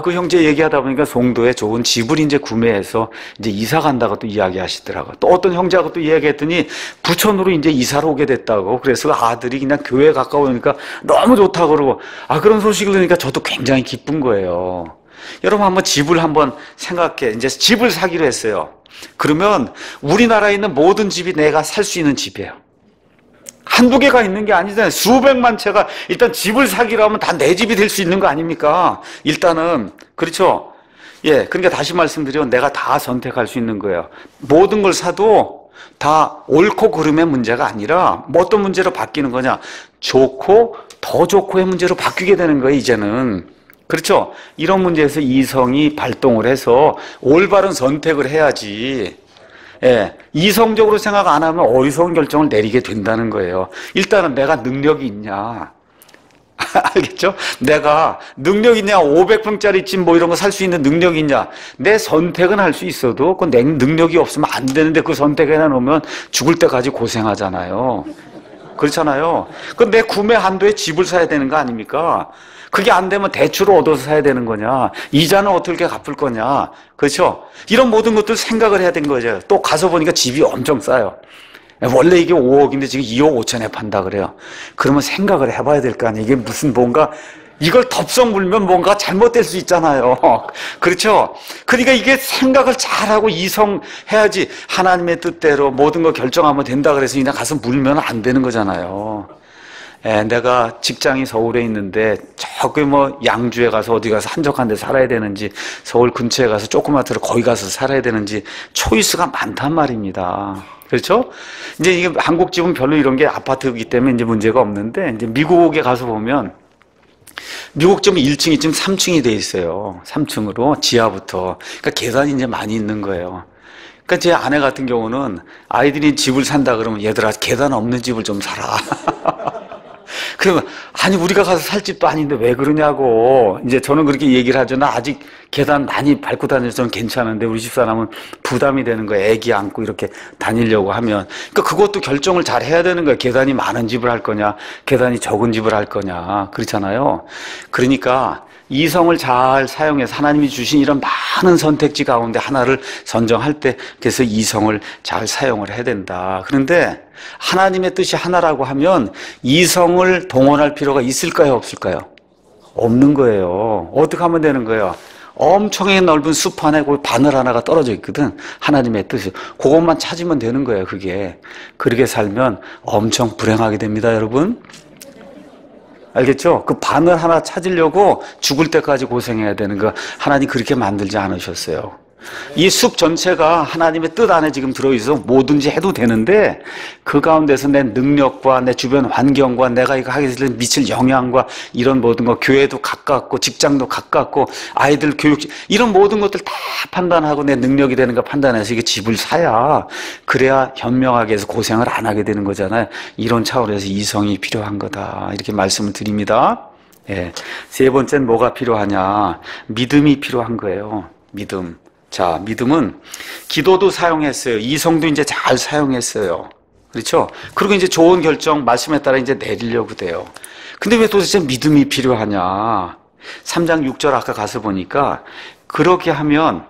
그 형제 얘기하다 보니까 송도에 좋은 집을 이제 구매해서 이제 이사 간다고 또 이야기하시더라고요. 또 어떤 형제하고 또 이야기했더니 부천으로 이제 이사를 오게 됐다고. 그래서 아들이 그냥 교회에 가까우니까 너무 좋다고 그러고 그런 소식을 들으니까 저도 굉장히 기쁜 거예요. 여러분 한번 집을 한번 생각해. 이제 집을 사기로 했어요. 그러면 우리나라에 있는 모든 집이 내가 살 수 있는 집이에요. 한두 개가 있는 게 아니잖아요. 수백만 채가 일단 집을 사기로 하면 다 내 집이 될 수 있는 거 아닙니까? 일단은 그렇죠? 예, 그러니까 다시 말씀드리면 내가 다 선택할 수 있는 거예요. 모든 걸 사도 다 옳고 그름의 문제가 아니라 뭐 어떤 문제로 바뀌는 거냐? 좋고 더 좋고의 문제로 바뀌게 되는 거예요, 이제는. 그렇죠? 이런 문제에서 이성이 발동을 해서 올바른 선택을 해야지. 예, 이성적으로 생각 안 하면 어리석은 결정을 내리게 된다는 거예요. 일단은 내가 능력이 있냐? 알겠죠? 내가 능력 있냐? 500평짜리 집 뭐 이런 거 살 수 있는 능력이 있냐? 내 선택은 할 수 있어도 그 내 능력이 없으면 안 되는데 그 선택에 놓으면 죽을 때까지 고생하잖아요. 그렇잖아요. 그 내 구매 한도에 집을 사야 되는 거 아닙니까? 그게 안 되면 대출을 얻어서 사야 되는 거냐? 이자는 어떻게 갚을 거냐? 그렇죠? 이런 모든 것들 생각을 해야 되는 거죠. 또 가서 보니까 집이 엄청 싸요. 원래 이게 5억인데 지금 2억 5천에 판다 그래요. 그러면 생각을 해봐야 될 거 아니에요. 이게 무슨 뭔가 이걸 덥석 물면 뭔가 잘못될 수 있잖아요. 그렇죠? 그러니까 이게 생각을 잘하고 이성해야지 하나님의 뜻대로 모든 거 결정하면 된다 그래서 그냥 가서 물면 안 되는 거잖아요. 내가 직장이 서울에 있는데 저기 뭐 양주에 가서 어디 가서 한적한 데 살아야 되는지 서울 근처에 가서 조그마트로 거기 가서 살아야 되는지 초이스가 많단 말입니다. 그렇죠? 이제 이게 한국 집은 별로 이런 게 아파트이기 때문에 이제 문제가 없는데 이제 미국에 가서 보면 미국 집은 1층, 2층, 3층이 돼 있어요. 3층으로 지하부터. 그러니까 계단이 이제 많이 있는 거예요. 그러니까 제 아내 같은 경우는 아이들이 집을 산다 그러면 얘들아 계단 없는 집을 좀 사라. 그러면 아니 우리가 가서 살 집도 아닌데 왜 그러냐고 이제 저는 그렇게 얘기를 하죠. 나 아직 계단 많이 밟고 다녀서 저는 괜찮은데 우리 집사람은 부담이 되는 거예요. 애기 안고 이렇게 다니려고 하면. 그러니까 그것도 결정을 잘 해야 되는 거예요. 계단이 많은 집을 할 거냐 계단이 적은 집을 할 거냐 그렇잖아요. 그러니까 이성을 잘 사용해서 하나님이 주신 이런 많은 선택지 가운데 하나를 선정할 때 그래서 이성을 잘 사용을 해야 된다. 그런데 하나님의 뜻이 하나라고 하면 이성을 동원할 필요가 있을까요? 없을까요? 없는 거예요. 어떻게 하면 되는 거예요? 엄청나게 넓은 숲 안에 그 바늘 하나가 떨어져 있거든. 하나님의 뜻이. 그것만 찾으면 되는 거예요. 그게. 그렇게 살면 엄청 불행하게 됩니다, 여러분. 알겠죠? 그 바늘 하나 찾으려고 죽을 때까지 고생해야 되는 거 하나님 그렇게 만들지 않으셨어요. 이 숲 전체가 하나님의 뜻 안에 지금 들어있어 뭐든지 해도 되는데 그 가운데서 내 능력과 내 주변 환경과 내가 이거 하게 될 미칠 영향과 이런 모든 거, 교회도 가깝고 직장도 가깝고 아이들 교육 이런 모든 것들 다 판단하고 내 능력이 되는가 판단해서 이게 집을 사야 그래야 현명하게 해서 고생을 안 하게 되는 거잖아요. 이런 차원에서 이성이 필요한 거다 이렇게 말씀을 드립니다. 예. 세 번째는 뭐가 필요하냐? 믿음이 필요한 거예요. 믿음. 자, 믿음은 기도도 사용했어요. 이성도 이제 잘 사용했어요. 그렇죠? 그리고 이제 좋은 결정, 말씀에 따라 이제 내리려고 돼요. 근데 왜 도대체 믿음이 필요하냐? 3장 6절 아까 가서 보니까 그렇게 하면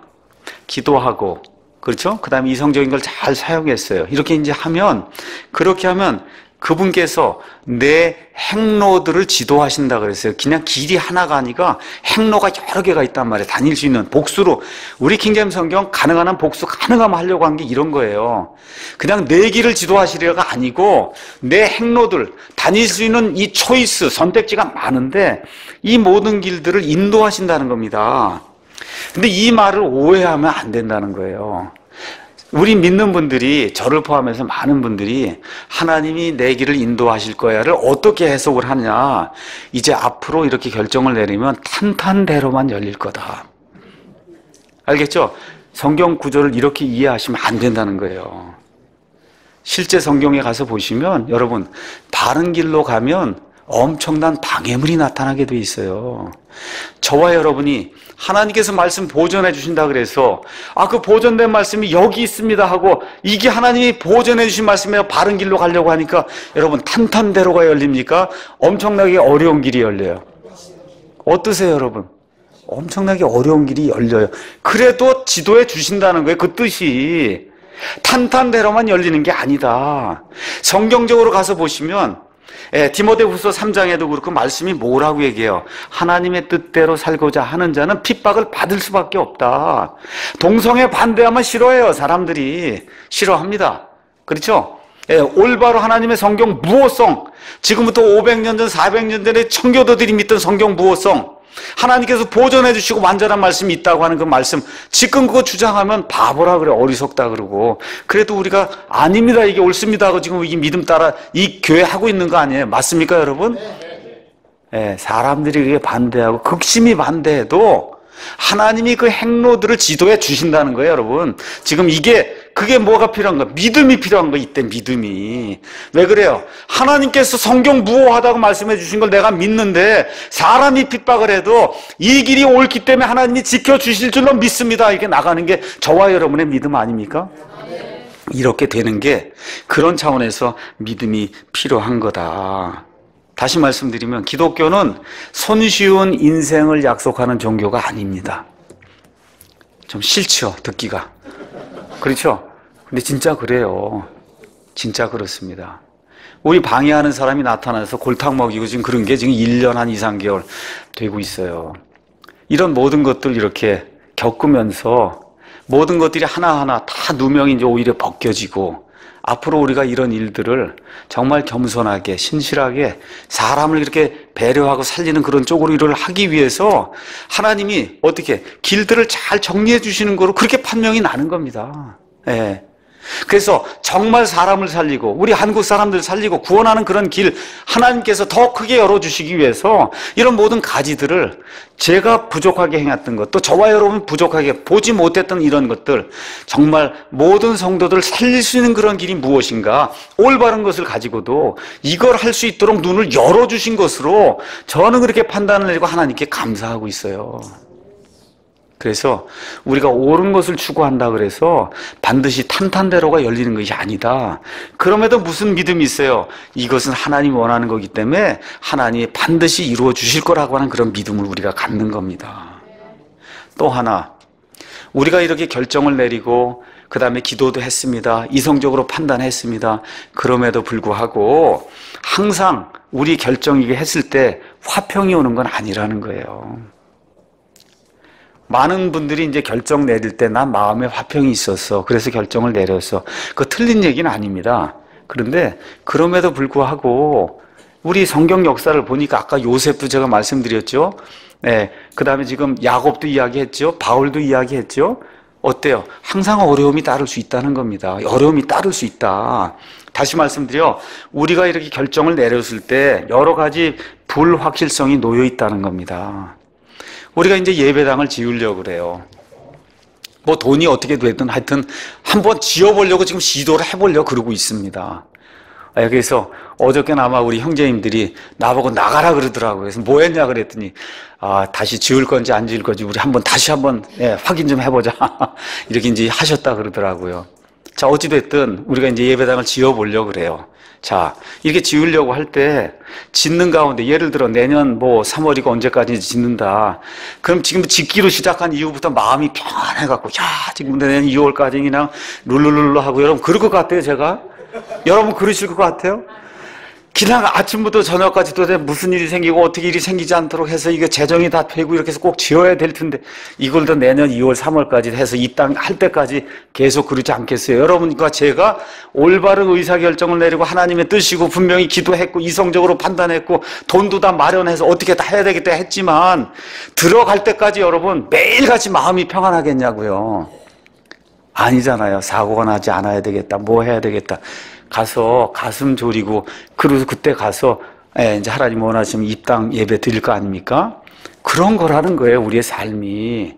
기도하고, 그렇죠? 그 다음에 이성적인 걸 잘 사용했어요. 이렇게 이제 하면, 그렇게 하면 그분께서 내 행로들을 지도하신다 그랬어요. 그냥 길이 하나가 아니라 행로가 여러 개가 있단 말이에요. 다닐 수 있는 복수로. 우리 킹제임 성경 가능한 한 복수 가능하면 하려고 한 게 이런 거예요. 그냥 내 길을 지도하시려가 아니고 내 행로들, 다닐 수 있는 이 초이스, 선택지가 많은데 이 모든 길들을 인도하신다는 겁니다. 근데 이 말을 오해하면 안 된다는 거예요. 우리 믿는 분들이, 저를 포함해서 많은 분들이 하나님이 내 길을 인도하실 거야를 어떻게 해석을 하냐. 이제 앞으로 이렇게 결정을 내리면 탄탄대로만 열릴 거다. 알겠죠? 성경 구조를 이렇게 이해하시면 안 된다는 거예요. 실제 성경에 가서 보시면 여러분 바른 길로 가면 엄청난 방해물이 나타나게 돼 있어요. 저와 여러분이 하나님께서 말씀 보존해 주신다 그래서 그 보존된 말씀이 여기 있습니다 하고 이게 하나님이 보존해 주신 말씀이에요. 바른 길로 가려고 하니까 여러분 탄탄대로가 열립니까? 엄청나게 어려운 길이 열려요. 어떠세요 여러분? 엄청나게 어려운 길이 열려요. 그래도 지도해 주신다는 거예요. 그 뜻이 탄탄대로만 열리는 게 아니다. 성경적으로 가서 보시면 디모데후서 3장에도 그렇고 말씀이 뭐라고 얘기해요? 하나님의 뜻대로 살고자 하는 자는 핍박을 받을 수밖에 없다. 동성애 반대하면 싫어해요. 사람들이 싫어합니다. 그렇죠? 올바로 하나님의 성경 무호성, 지금부터 500년 전 400년 전에 청교도들이 믿던 성경 무호성, 하나님께서 보존해 주시고 완전한 말씀이 있다고 하는 그 말씀, 지금 그거 주장하면 바보라 그래, 어리석다 그러고. 그래도 우리가 아닙니다, 이게 옳습니다 하고 지금 이 믿음 따라 이 교회 하고 있는 거 아니에요? 맞습니까 여러분? 사람들이 그게 반대하고 극심히 반대해도 하나님이 그 행로들을 지도해 주신다는 거예요 여러분. 지금 그게 뭐가 필요한가? 믿음이 필요한 거. 이때 믿음이 왜 그래요? 하나님께서 성경 무호하다고 말씀해 주신 걸 내가 믿는데 사람이 핍박을 해도 이 길이 옳기 때문에 하나님이 지켜주실 줄로 믿습니다. 이렇게 나가는 게 저와 여러분의 믿음 아닙니까? 이렇게 되는 게 그런 차원에서 믿음이 필요한 거다. 다시 말씀드리면 기독교는 손쉬운 인생을 약속하는 종교가 아닙니다. 좀 싫죠, 듣기가. 그렇죠? 근데 진짜 그래요. 진짜 그렇습니다. 우리 방해하는 사람이 나타나서 골탕 먹이고 지금 그런 게 지금 1년 한 2, 3개월 되고 있어요. 이런 모든 것들 이렇게 겪으면서 모든 것들이 하나하나 다 누명이 이제 오히려 벗겨지고 앞으로 우리가 이런 일들을 정말 겸손하게 신실하게 사람을 이렇게 배려하고 살리는 그런 쪽으로 일을 하기 위해서 하나님이 어떻게 길들을 잘 정리해 주시는 거로 그렇게 판명이 나는 겁니다. 그래서 정말 사람을 살리고 우리 한국 사람들 살리고 구원하는 그런 길 하나님께서 더 크게 열어주시기 위해서 이런 모든 가지들을 제가 부족하게 행했던 것, 또 저와 여러분 부족하게 보지 못했던 이런 것들, 정말 모든 성도들을 살릴 수 있는 그런 길이 무엇인가, 올바른 것을 가지고도 이걸 할 수 있도록 눈을 열어주신 것으로 저는 그렇게 판단을 내리고 하나님께 감사하고 있어요. 그래서 우리가 옳은 것을 추구한다 그래서 반드시 탄탄대로가 열리는 것이 아니다. 그럼에도 무슨 믿음이 있어요? 이것은 하나님이 원하는 거기 때문에 하나님이 반드시 이루어 주실 거라고 하는 그런 믿음을 우리가 갖는 겁니다. 또 하나, 우리가 이렇게 결정을 내리고 그 다음에 기도도 했습니다. 이성적으로 판단했습니다. 그럼에도 불구하고 항상 우리 결정이게 했을 때 화평이 오는 건 아니라는 거예요. 많은 분들이 이제 결정 내릴 때 난 마음에 화평이 있었어. 그래서 결정을 내렸어. 그거 틀린 얘기는 아닙니다. 그런데 그럼에도 불구하고 우리 성경 역사를 보니까 아까 요셉도 제가 말씀드렸죠. 그 다음에 지금 야곱도 이야기했죠. 바울도 이야기했죠. 어때요? 항상 어려움이 따를 수 있다는 겁니다. 어려움이 따를 수 있다. 다시 말씀드려, 우리가 이렇게 결정을 내렸을 때 여러 가지 불확실성이 놓여 있다는 겁니다. 우리가 이제 예배당을 지으려고 그래요. 뭐 돈이 어떻게 되든 하여튼 한번 지어보려고 지금 시도를 해보려고 그러고 있습니다. 그래서 어저께는 아마 우리 형제님들이 나보고 나가라 그러더라고요. 그래서 뭐 했냐 그랬더니 다시 지을 건지 안 지을 건지 우리 다시 한번 확인 좀 해보자. 이렇게 이제 하셨다 그러더라고요. 자, 어찌됐든 우리가 이제 예배당을 지어보려고 그래요. 자, 이렇게 지으려고 할 때 짓는 가운데 예를 들어 내년 뭐 3월이고 언제까지 짓는다. 그럼 지금 짓기로 시작한 이후부터 마음이 편해갖고 지금 내년 2월까지 그냥 룰루룰루 하고 여러분 그럴 것 같아요, 제가? 여러분 그러실 것 같아요? 그냥 아침부터 저녁까지 도대체 무슨 일이 생기고 어떻게 일이 생기지 않도록 해서 이게 재정이 다 되고 이렇게 해서 꼭 지어야 될 텐데 이걸 더 내년 2월, 3월까지 해서 이 땅 할 때까지 계속 그러지 않겠어요? 여러분과 제가 올바른 의사결정을 내리고 하나님의 뜻이고 분명히 기도했고 이성적으로 판단했고 돈도 다 마련해서 어떻게 다 해야 되겠다 했지만 들어갈 때까지 여러분 매일같이 마음이 평안하겠냐고요? 아니잖아요. 사고가 나지 않아야 되겠다. 뭐 해야 되겠다. 가서 가슴 졸이고 그래서 그때 가서 이제 하나님 원하시면 이 땅 예배 드릴 거 아닙니까? 그런 거라는 거예요. 우리의 삶이.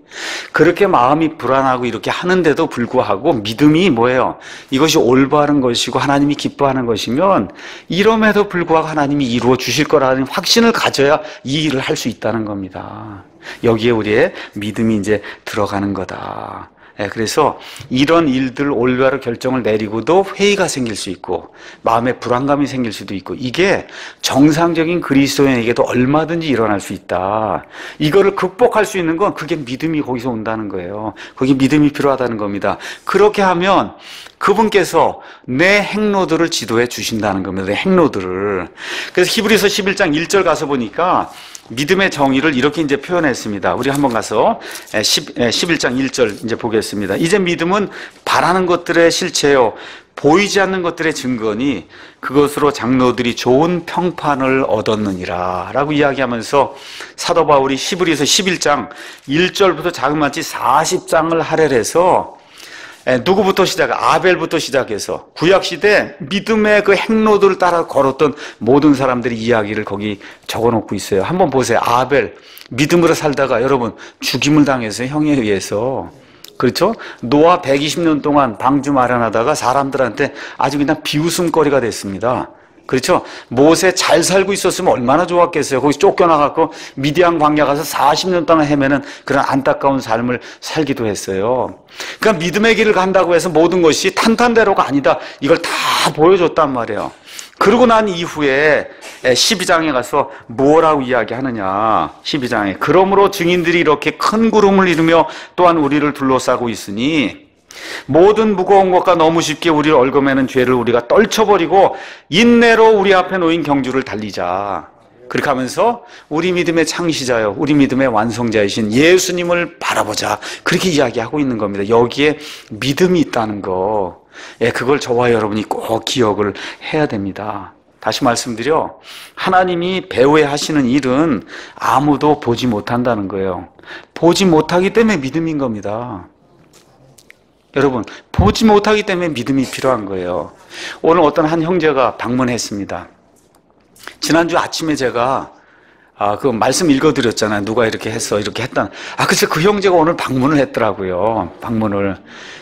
그렇게 마음이 불안하고 이렇게 하는데도 불구하고 믿음이 뭐예요? 이것이 올바른 것이고 하나님이 기뻐하는 것이면 이럼에도 불구하고 하나님이 이루어 주실 거라는 확신을 가져야 이 일을 할 수 있다는 겁니다. 여기에 우리의 믿음이 이제 들어가는 거다. 그래서 이런 일들 올바로 결정을 내리고도 회의가 생길 수 있고 마음에 불안감이 생길 수도 있고 이게 정상적인 그리스도인에게도 얼마든지 일어날 수 있다. 이거를 극복할 수 있는 건 그게 믿음이 거기서 온다는 거예요. 거기 믿음이 필요하다는 겁니다. 그렇게 하면 그분께서 내 행로들을 지도해 주신다는 겁니다. 내 행로들을. 그래서 히브리서 11장 1절 가서 보니까 믿음의 정의를 이렇게 이제 표현했습니다. 우리 한번 가서 11장 1절 이제 보겠습니다. 이제 믿음은 바라는 것들의 실체요, 보이지 않는 것들의 증거니 그것으로 장로들이 좋은 평판을 얻었느니라 라고 이야기하면서 사도 바울이 히브리서 11장 1절부터 자그마치 40장을 할애해서 누구부터 아벨부터 시작해서 구약시대 믿음의 그 행로들을 따라 걸었던 모든 사람들의 이야기를 거기 적어놓고 있어요. 한번 보세요. 아벨, 믿음으로 살다가 여러분 죽임을 당해서 형에 의해서. 그렇죠? 노아 120년 동안 방주 마련하다가 사람들한테 아주 그냥 비웃음거리가 됐습니다. 그렇죠? 모세 잘 살고 있었으면 얼마나 좋았겠어요. 거기 쫓겨나갖고 미디안 광야 가서 40년 동안 헤매는 그런 안타까운 삶을 살기도 했어요. 그러니까 믿음의 길을 간다고 해서 모든 것이 탄탄대로가 아니다. 이걸 다 보여줬단 말이에요. 그러고 난 이후에 12장에 가서 뭐라고 이야기하느냐. 12장에 그러므로 증인들이 이렇게 큰 구름을 이루며 또한 우리를 둘러싸고 있으니 모든 무거운 것과 너무 쉽게 우리를 얽어매는 죄를 우리가 떨쳐버리고 인내로 우리 앞에 놓인 경주를 달리자. 그렇게 하면서 우리 믿음의 창시자요, 우리 믿음의 완성자이신 예수님을 바라보자. 그렇게 이야기하고 있는 겁니다. 여기에 믿음이 있다는 거. 그걸 저와 여러분이 꼭 기억을 해야 됩니다. 다시 말씀드려, 하나님이 배후에 일은 아무도 보지 못한다는 거예요. 보지 못하기 때문에 믿음인 겁니다. 여러분, 보지 못하기 때문에 믿음이 필요한 거예요. 오늘 어떤 한 형제가 방문했습니다. 지난주 아침에 제가 그 말씀 읽어드렸잖아요. 누가 이렇게 했어, 이렇게 했다. 그래서 그 형제가 오늘 방문을 했더라고요. 방문을.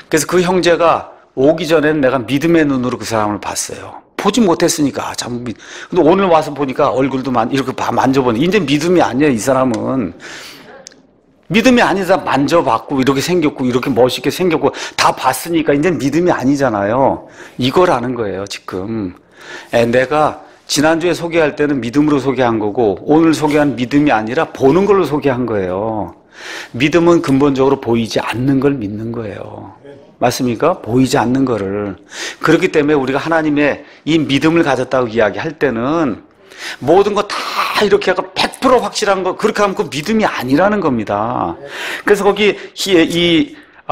그래서 그 형제가 오기 전에는 내가 믿음의 눈으로 그 사람을 봤어요. 보지 못했으니까. 근데 오늘 와서 보니까 얼굴도 이렇게 만져보니 이제 믿음이 아니에요. 이 사람은. 믿음이 아니다. 만져봤고 이렇게 생겼고 이렇게 멋있게 생겼고 다 봤으니까 이제 믿음이 아니잖아요. 이거라는 거예요 지금. 내가 지난주에 소개할 때는 믿음으로 소개한 거고 오늘 소개한 믿음이 아니라 보는 걸로 소개한 거예요. 믿음은 근본적으로 보이지 않는 걸 믿는 거예요. 맞습니까? 보이지 않는 거를. 그렇기 때문에 우리가 하나님의 이 믿음을 가졌다고 이야기할 때는 모든 거 다 이렇게 하고 100% 확실한 거, 그렇게 하면 그 믿음이 아니라는 겁니다. 그래서 거기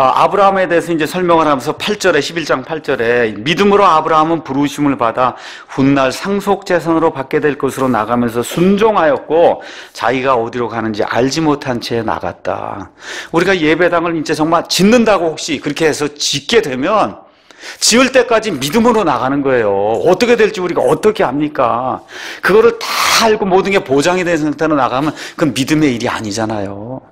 아브라함에 대해서 이제 설명을 하면서 8절에, 11장 8절에 믿음으로 아브라함은 부르심을 받아 훗날 상속재산으로 받게 될 것으로 나가면서 순종하였고 자기가 어디로 가는지 알지 못한 채 나갔다. 우리가 예배당을 이제 정말 짓는다고 혹시 그렇게 해서 짓게 되면 지을 때까지 믿음으로 나가는 거예요. 어떻게 될지 우리가 어떻게 압니까? 그거를 다 알고 모든 게 보장이 된 상태로 나가면 그건 믿음의 일이 아니잖아요.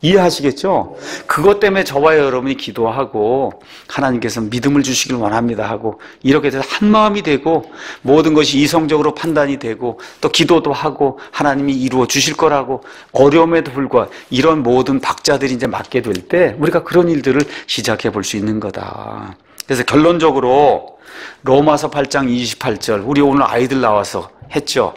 이해하시겠죠? 그것 때문에 저와 여러분이 기도하고 하나님께서 믿음을 주시길 원합니다 하고 이렇게 돼서 한마음이 되고 모든 것이 이성적으로 판단이 되고 또 기도도 하고 하나님이 이루어 주실 거라고 어려움에도 불구하고 이런 모든 박자들이 이제 맞게 될 때 우리가 그런 일들을 시작해 볼 수 있는 거다. 그래서 결론적으로 로마서 8장 28절 우리 오늘 아이들 나와서 했죠.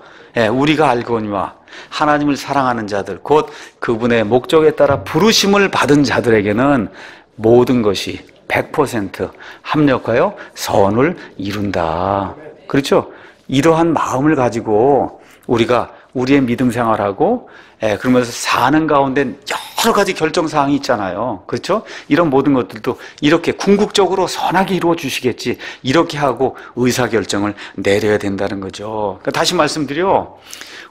우리가 알거니와 하나님을 사랑하는 자들 곧 그분의 목적에 따라 부르심을 받은 자들에게는 모든 것이 100% 합력하여 선을 이룬다. 그렇죠? 이러한 마음을 가지고 우리가 우리의 믿음 생활하고 그러면서 사는 가운데 여러 가지 결정사항이 있잖아요. 그렇죠? 이런 모든 것들도 이렇게 궁극적으로 선하게 이루어 주시겠지 이렇게 하고 의사결정을 내려야 된다는 거죠. 그러니까 다시 말씀드려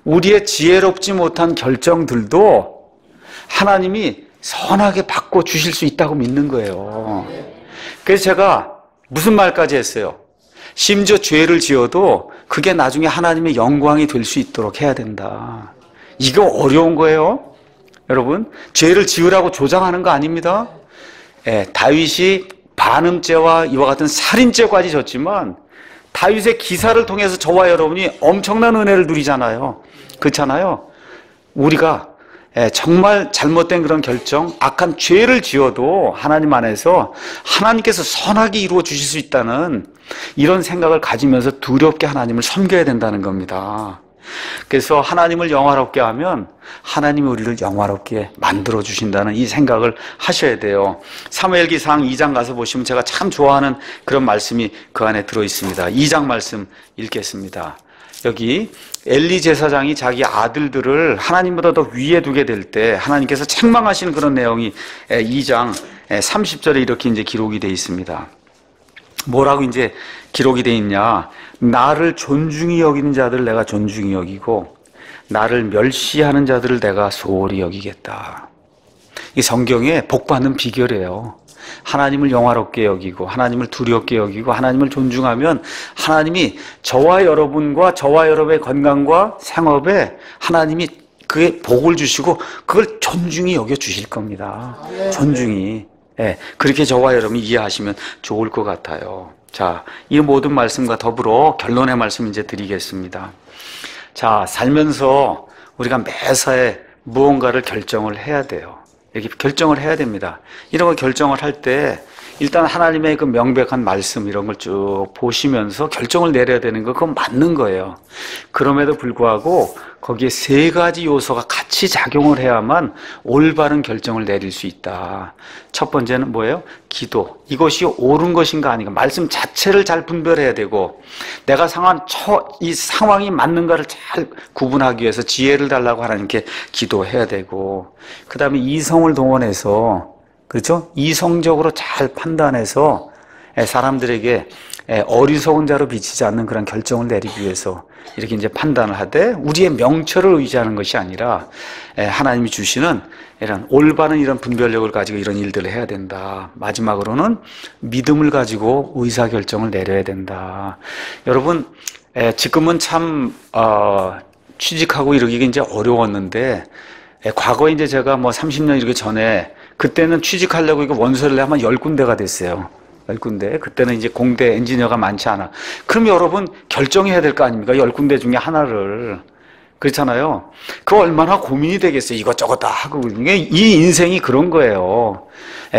우리의 지혜롭지 못한 결정들도 하나님이 선하게 바꿔 주실 수 있다고 믿는 거예요. 그래서 제가 무슨 말까지 했어요? 심지어 죄를 지어도 그게 나중에 하나님의 영광이 될 수 있도록 해야 된다. 이거 어려운 거예요. 여러분, 죄를 지으라고 조장하는 거 아닙니다. 다윗이 반음죄와 이와 같은 살인죄까지 졌지만 다윗의 기사를 통해서 저와 여러분이 엄청난 은혜를 누리잖아요. 그렇잖아요. 우리가 정말 잘못된 그런 결정, 악한 죄를 지어도 하나님 안에서 하나님께서 선하게 이루어 주실 수 있다는 이런 생각을 가지면서 두렵게 하나님을 섬겨야 된다는 겁니다. 그래서 하나님을 영화롭게 하면 하나님이 우리를 영화롭게 만들어 주신다는 이 생각을 하셔야 돼요. 사무엘기상 2장 가서 보시면 제가 참 좋아하는 그런 말씀이 그 안에 들어 있습니다. 2장 말씀 읽겠습니다. 여기 엘리 제사장이 자기 아들들을 하나님보다 더 위에 두게 될 때 하나님께서 책망하시는 그런 내용이 2장 30절에 이렇게 이제 기록이 되어 있습니다. 뭐라고 이제 기록이 되어 있냐? 나를 존중히 여기는 자들을 내가 존중히 여기고 나를 멸시하는 자들을 내가 소홀히 여기겠다. 이 성경의 복받는 비결이에요. 하나님을 영화롭게 여기고 하나님을 두렵게 여기고 하나님을 존중하면 하나님이 저와 여러분과 저와 여러분의 건강과 생업에 하나님이 그의 복을 주시고 그걸 존중히 여겨 주실 겁니다. 존중히. 그렇게 저와 여러분이 이해하시면 좋을 것 같아요. 자, 이 모든 말씀과 더불어 결론의 말씀 이제 드리겠습니다. 자, 살면서 우리가 매사에 무언가를 결정을 해야 돼요. 이렇게 결정을 해야 됩니다. 이런 걸 결정을 할 때 일단 하나님의 그 명백한 말씀 이런 걸 쭉 보시면서 결정을 내려야 되는 거 그건 맞는 거예요. 그럼에도 불구하고 거기에 세 가지 요소가 같이 작용을 해야만 올바른 결정을 내릴 수 있다. 첫 번째는 뭐예요? 기도. 이것이 옳은 것인가 아닌가. 말씀 자체를 잘 분별해야 되고 내가 이 상황이 맞는가를 잘 구분하기 위해서 지혜를 달라고 하나님께 기도해야 되고 그 다음에 이성을 동원해서 그렇죠? 이성적으로 잘 판단해서 사람들에게 어리석은 자로 비치지 않는 그런 결정을 내리기 위해서 이렇게 이제 판단을 하되 우리의 명철을 의지하는 것이 아니라 하나님이 주시는 이런 올바른 이런 분별력을 가지고 이런 일들을 해야 된다. 마지막으로는 믿음을 가지고 의사결정을 내려야 된다. 여러분, 지금은 참 취직하고 이러기가 이제 어려웠는데 과거에 이제 제가 뭐 30년 이렇게 전에 그때는 취직하려고 이거 원서를 내면 10군데가 됐어요. 10군데. 그때는 이제 공대 엔지니어가 많지 않아. 그럼 여러분 결정해야 될 거 아닙니까? 10군데 중에 하나를. 그렇잖아요. 그 얼마나 고민이 되겠어요. 이것저것 다 하고. 이 인생이 그런 거예요.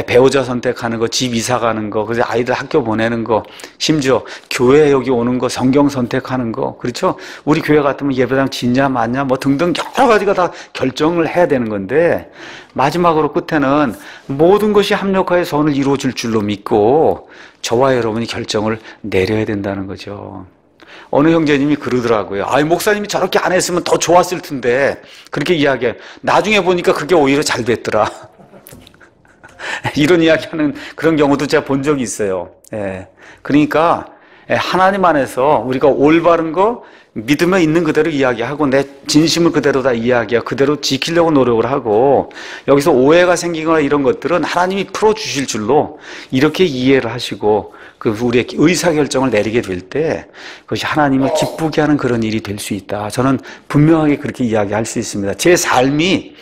배우자 선택하는 거, 집 이사 가는 거, 그래서 아이들 학교 보내는 거, 심지어 교회 여기 오는 거, 성경 선택하는 거. 그렇죠? 우리 교회 같으면 예배당 짓냐 마냐 뭐 등등 여러 가지가 다 결정을 해야 되는 건데 마지막으로 끝에는 모든 것이 합력하여 선을 이루어줄 줄로 믿고 저와 여러분이 결정을 내려야 된다는 거죠. 어느 형제님이 그러더라고요. 아이, 목사님이 저렇게 안 했으면 더 좋았을 텐데. 그렇게 이야기해요. 나중에 보니까 그게 오히려 잘 됐더라. 이런 이야기하는 그런 경우도 제가 본 적이 있어요. 예. 그러니까 하나님 안에서 우리가 올바른 거 믿음에 있는 그대로 이야기하고 내 진심을 그대로 다 이야기하고 그대로 지키려고 노력을 하고 여기서 오해가 생기거나 이런 것들은 하나님이 풀어주실 줄로 이렇게 이해를 하시고 그 우리의 의사결정을 내리게 될 때 그것이 하나님을 기쁘게 하는 그런 일이 될 수 있다. 저는 분명하게 그렇게 이야기할 수 있습니다. 제 삶이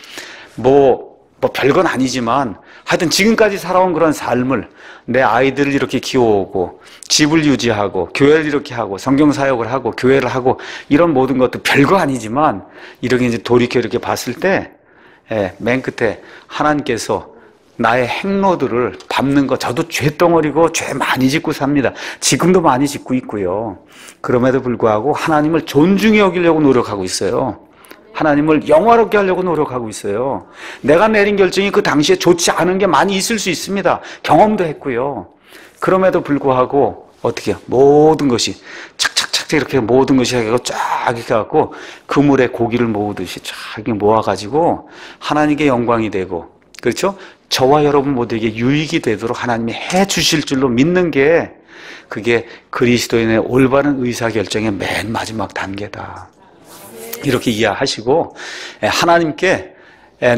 뭐 별건 아니지만 하여튼 지금까지 살아온 그런 삶을 내 아이들을 이렇게 키워오고 집을 유지하고 교회를 이렇게 하고 성경 사역을 하고 교회를 하고 이런 모든 것도 별거 아니지만 이렇게 이제 돌이켜 이렇게 봤을 때 맨 끝에 하나님께서 나의 행로들을 밟는 거 저도 죄덩어리고 죄 많이 짓고 삽니다. 지금도 많이 짓고 있고요. 그럼에도 불구하고 하나님을 존중히 여기려고 노력하고 있어요. 하나님을 영화롭게 하려고 노력하고 있어요. 내가 내린 결정이 그 당시에 좋지 않은 게 많이 있을 수 있습니다. 경험도 했고요. 그럼에도 불구하고 어떻게 해요? 모든 것이 착착착 이렇게 모든 것이 해가지고 쫙 이렇게 갖고 그물에 고기를 모으듯이 쫙 이렇게 모아가지고 하나님께 영광이 되고 그렇죠? 저와 여러분 모두에게 유익이 되도록 하나님이 해 주실 줄로 믿는 게 그게 그리스도인의 올바른 의사결정의 맨 마지막 단계다. 이렇게 이해하시고 하나님께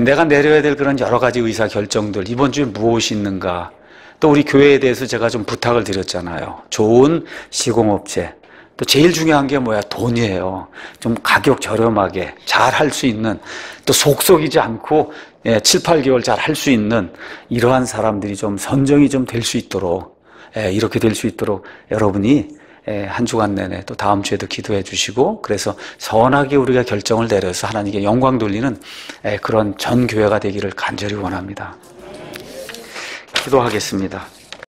내가 내려야 될 그런 여러 가지 의사결정들 이번 주에 무엇이 있는가 또 우리 교회에 대해서 제가 좀 부탁을 드렸잖아요. 좋은 시공업체 또 제일 중요한 게 뭐야? 돈이에요. 좀 가격 저렴하게 잘 할 수 있는 또 속속이지 않고 7, 8개월 잘 할 수 있는 이러한 사람들이 좀 선정이 좀 될 수 있도록 이렇게 될 수 있도록 여러분이 한 주간 내내 또 다음 주에도 기도해 주시고 그래서 선하게 우리가 결정을 내려서 하나님께 영광 돌리는 그런 전 교회가 되기를 간절히 원합니다. 기도하겠습니다.